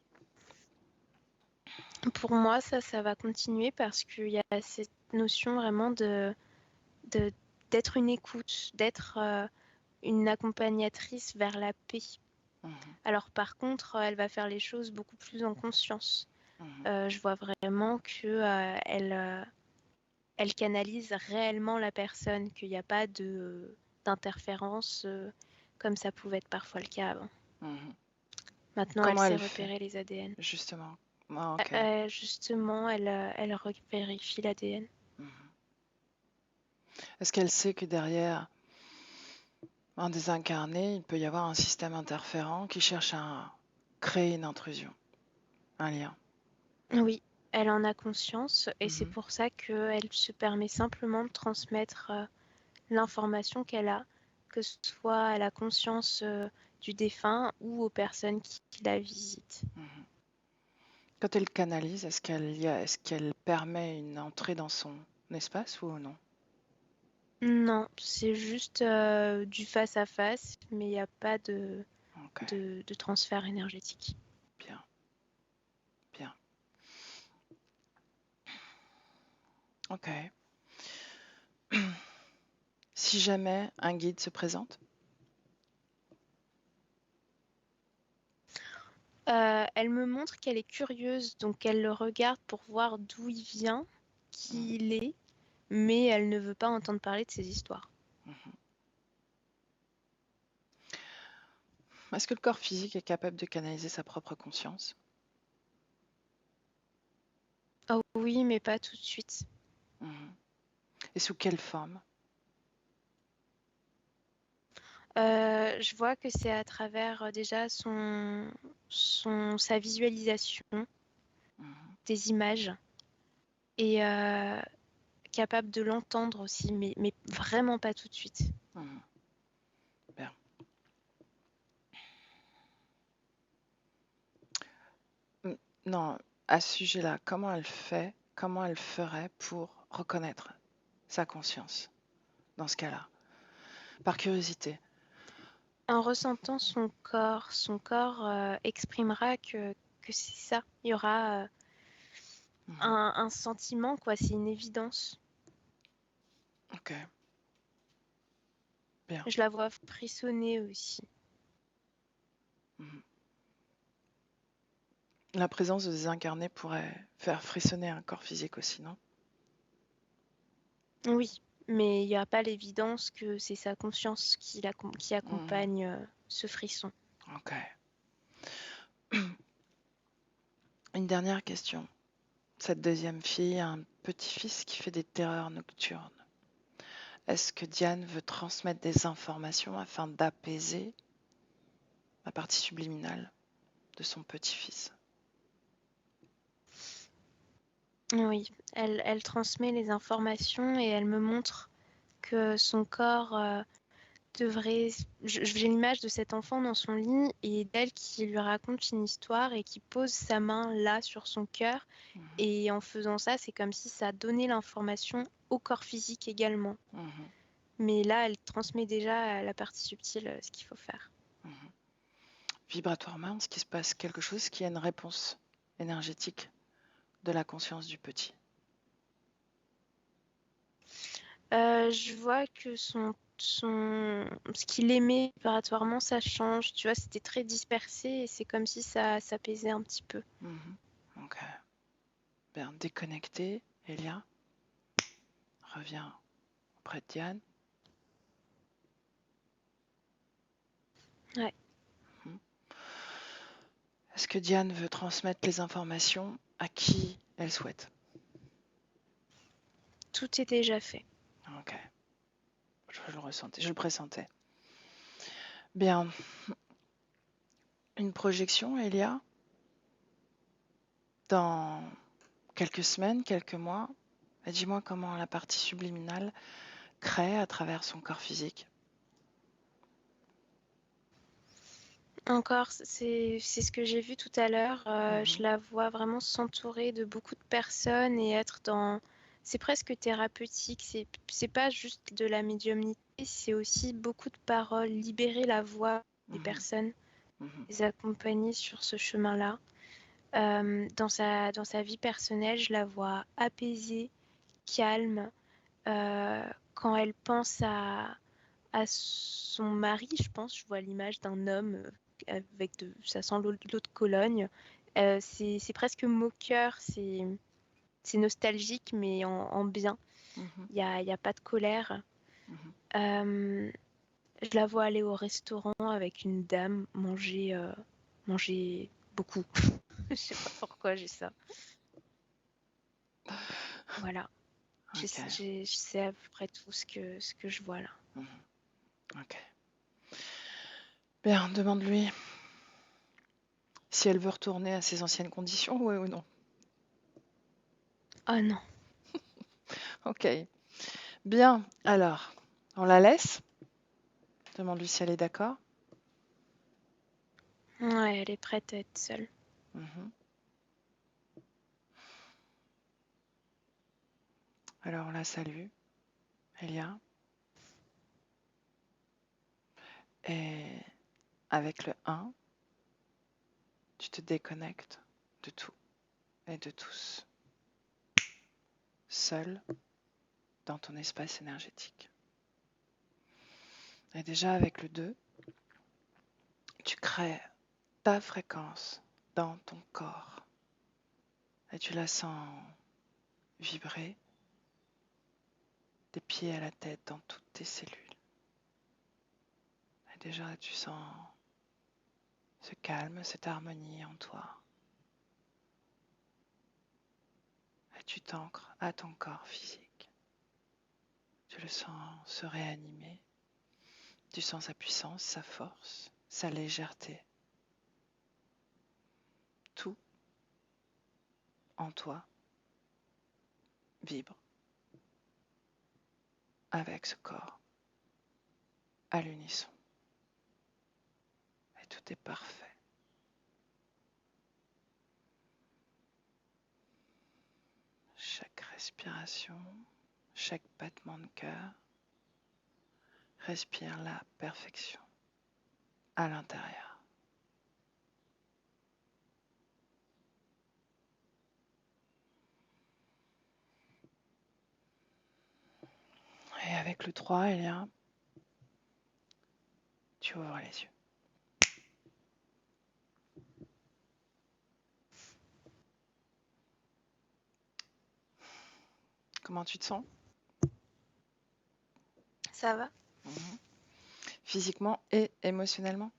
Pour moi, ça va continuer parce qu'il y a cette notion vraiment de, d'être une écoute, d'être une accompagnatrice vers la paix. Mhm, Alors par contre, elle va faire les choses beaucoup plus en conscience. mhm, Je vois vraiment que elle canalise réellement la personne, qu'il n'y a pas d'interférence comme ça pouvait être parfois le cas avant. mhm. Maintenant, elle Comment sait elle fait, repérer les ADN. justement? Ah, ok. Justement, elle vérifie l'ADN. Mhm. Est-ce qu'elle sait que derrière un désincarné, il peut y avoir un système interférent qui cherche à créer une intrusion, un lien? Oui, elle en a conscience et c'est Mhm, pour ça qu'elle se permet simplement de transmettre l'information qu'elle a, que ce soit à la conscience du défunt ou aux personnes qui la visitent. mhm. Quand elle canalise, est-ce qu'elle permet une entrée dans son espace ou non? Non, c'est juste du face à face, mais il n'y a pas Ok, de transfert énergétique. bien, bien. Ok. Si jamais un guide se présente, Elle me montre qu'elle est curieuse, donc elle le regarde pour voir d'où il vient, mhm, qui il est, mais elle ne veut pas entendre parler de ses histoires. mhm. Est-ce que le corps physique est capable de canaliser sa propre conscience? Oh oui, mais pas tout de suite. Mhm. Et sous quelle forme? Je vois que c'est à travers déjà sa visualisation Mhm, des images et capable de l'entendre aussi, mais vraiment pas tout de suite. mhm. Bien. Non, à ce sujet-là, comment elle ferait pour reconnaître sa conscience dans ce cas-là? Par curiosité. En ressentant son corps exprimera que c'est ça. Il y aura Mhm. un sentiment, quoi, c'est une évidence. Ok, bien. Je la vois frissonner aussi. Mhm. La présence de désincarnés pourrait faire frissonner un corps physique aussi, non? Oui, mais il n'y a pas l'évidence que c'est sa conscience qui Mhm. accompagne ce frisson. Ok. Une dernière question. Cette deuxième fille a un petit-fils qui fait des terreurs nocturnes. Est-ce que Diane veut transmettre des informations afin d'apaiser la partie subliminale de son petit-fils? Oui, elle transmet les informations et elle me montre que son corps devrait... J'ai l'image de cet enfant dans son lit et d'elle qui lui raconte une histoire et qui pose sa main là sur son cœur. Mhm, Et en faisant ça, c'est comme si ça donnait l'information au corps physique également. mhm, Mais là, elle transmet déjà à la partie subtile ce qu'il faut faire. mhm. Vibratoirement, est-ce qu'il se passe quelque chose qui a une réponse énergétique de la conscience du petit? Je vois que ce qu'il aimait vibratoirement, ça change. Tu vois, c'était très dispersé et c'est comme si ça s'apaisait un petit peu. Mhm. Ok. Bien, déconnecté, Elia, reviens auprès de Diane. Ouais, Mhm. Est-ce que Diane veut transmettre les informations à qui elle souhaite? tout est déjà fait. Ok, je le ressentais, je le pressentais. Bien, une projection, Elia, dans quelques semaines, quelques mois. Dis-moi comment la partie subliminale crée à travers son corps physique. Encore, c'est ce que j'ai vu tout à l'heure. Je Mhm, la vois vraiment s'entourer de beaucoup de personnes et être dans... C'est presque thérapeutique. C'est pas juste de la médiumnité, c'est aussi beaucoup de paroles, libérer la voix des mhm, personnes, mhm, les accompagner sur ce chemin-là. Dans sa vie personnelle, je la vois apaisée, calme. Quand elle pense à son mari, je pense, je vois l'image d'un homme ça sent l'eau de Cologne. C'est presque moqueur, c'est nostalgique, mais en bien. Mhm, Il y a pas de colère. mhm. Je la vois aller au restaurant avec une dame manger beaucoup. Je sais pas pourquoi j'ai ça. Voilà. Je Ok. sais à peu près tout ce que je vois là. Mhm. Ok. Bien, demande-lui si elle veut retourner à ses anciennes conditions, oui ou non. Oh non. Ok. Bien, alors, on la laisse. Demande-lui si elle est d'accord. Ouais, elle est prête à être seule. Mhm. Alors, on la salue, Elia. Et avec le 1, tu te déconnectes de tout et de tous, seul dans ton espace énergétique. Et déjà avec le 2, tu crées ta fréquence dans ton corps et tu la sens vibrer des pieds à la tête dans toutes tes cellules. Et déjà tu sens ce calme, cette harmonie en toi. Et tu t'ancres à ton corps physique. Tu le sens se réanimer. Tu sens sa puissance, sa force, sa légèreté. Tout en toi vibre avec ce corps à l'unisson. Et tout est parfait. Chaque respiration, chaque battement de cœur respire la perfection à l'intérieur. Et avec le 3, Elia, tu ouvres les yeux. Comment tu te sens? Ça va? Mhm. Physiquement et émotionnellement?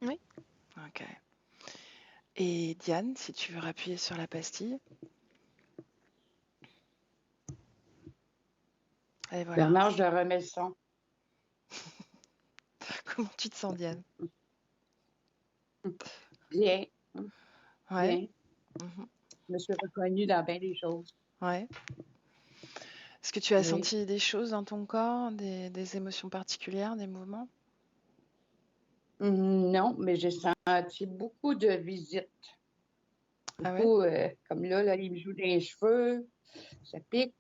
Oui. Ok. Et Diane, si tu veux appuyer sur la pastille. Et voilà. Bernard, je remets le son. Comment tu te sens, Diane? Bien, Ouais. bien. Mhm. Je me suis reconnue dans bien des choses. Ouais. Est-ce que tu as Oui. senti des choses dans ton corps, des émotions particulières, des mouvements? Non, mais j'ai senti beaucoup de visites. Ah ouais? Beaucoup, comme là, il me joue des cheveux, ça pique.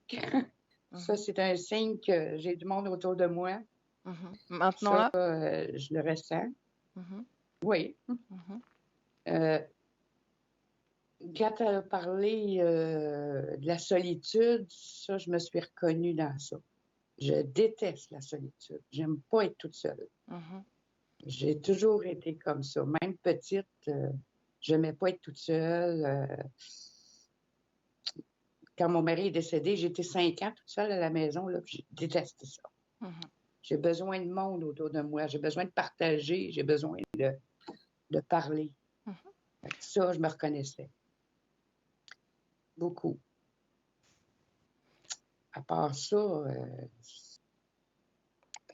Ça, Mhm. c'est un signe que j'ai du monde autour de moi. Mhm. Maintenant Ça, là? je le ressens. Mhm. Oui. Mhm. Euh, Quand elle a parlé de la solitude, ça, je me suis reconnue dans ça. Je déteste la solitude. J'aime pas être toute seule. Mhm. J'ai toujours été comme ça. Même petite, je n'aimais pas être toute seule. Quand mon mari est décédé, j'étais 5 ans toute seule à la maison. Là, puis je détestais ça. Mhm. J'ai besoin de monde autour de moi. J'ai besoin de partager. J'ai besoin de parler. Mhm. Fait que ça, je me reconnaissais. Beaucoup. À part ça,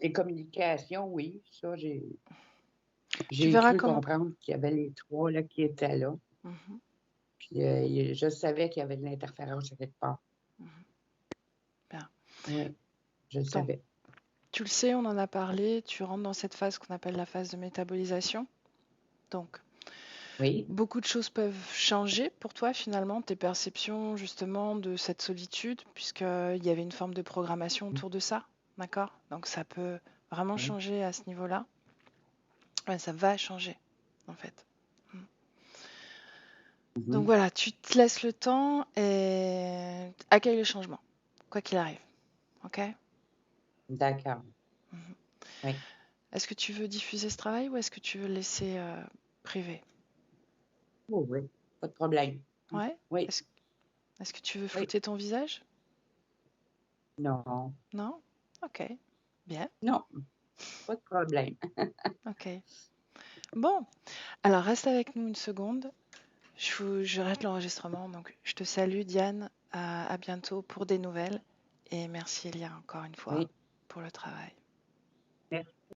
les communications, oui. Ça, Tu j'ai verras cru comment. comprendre qu'il y avait les 3 là, qui étaient là. Mhm. Puis je savais qu'il y avait de l'interférence à quelque part. Mhm. Bien. Oui, je le Donc, savais. tu le sais, on en a parlé, tu rentres dans cette phase qu'on appelle la phase de métabolisation. Donc, Oui. beaucoup de choses peuvent changer pour toi finalement, tes perceptions justement de cette solitude, puisqu'il y avait une forme de programmation autour de ça, d'accord? Donc ça peut vraiment Oui. changer à ce niveau-là. Ouais, ça va changer en fait. Donc Mhm. voilà, tu te laisses le temps et accueille le changement, quoi qu'il arrive, ok? D'accord. Mhm. Oui. Est-ce que tu veux diffuser ce travail ou est-ce que tu veux le laisser privé? Oh, oui, pas de problème. Ouais? Oui, Est-ce que tu veux oui. flouter ton visage? Non, Non? Ok. Bien. non, pas de problème. Ok. Bon, alors reste avec nous une seconde. J'arrête l'enregistrement. Donc, je te salue, Diane. À bientôt pour des nouvelles. Et merci, Elia, encore une fois, Oui, pour le travail. merci.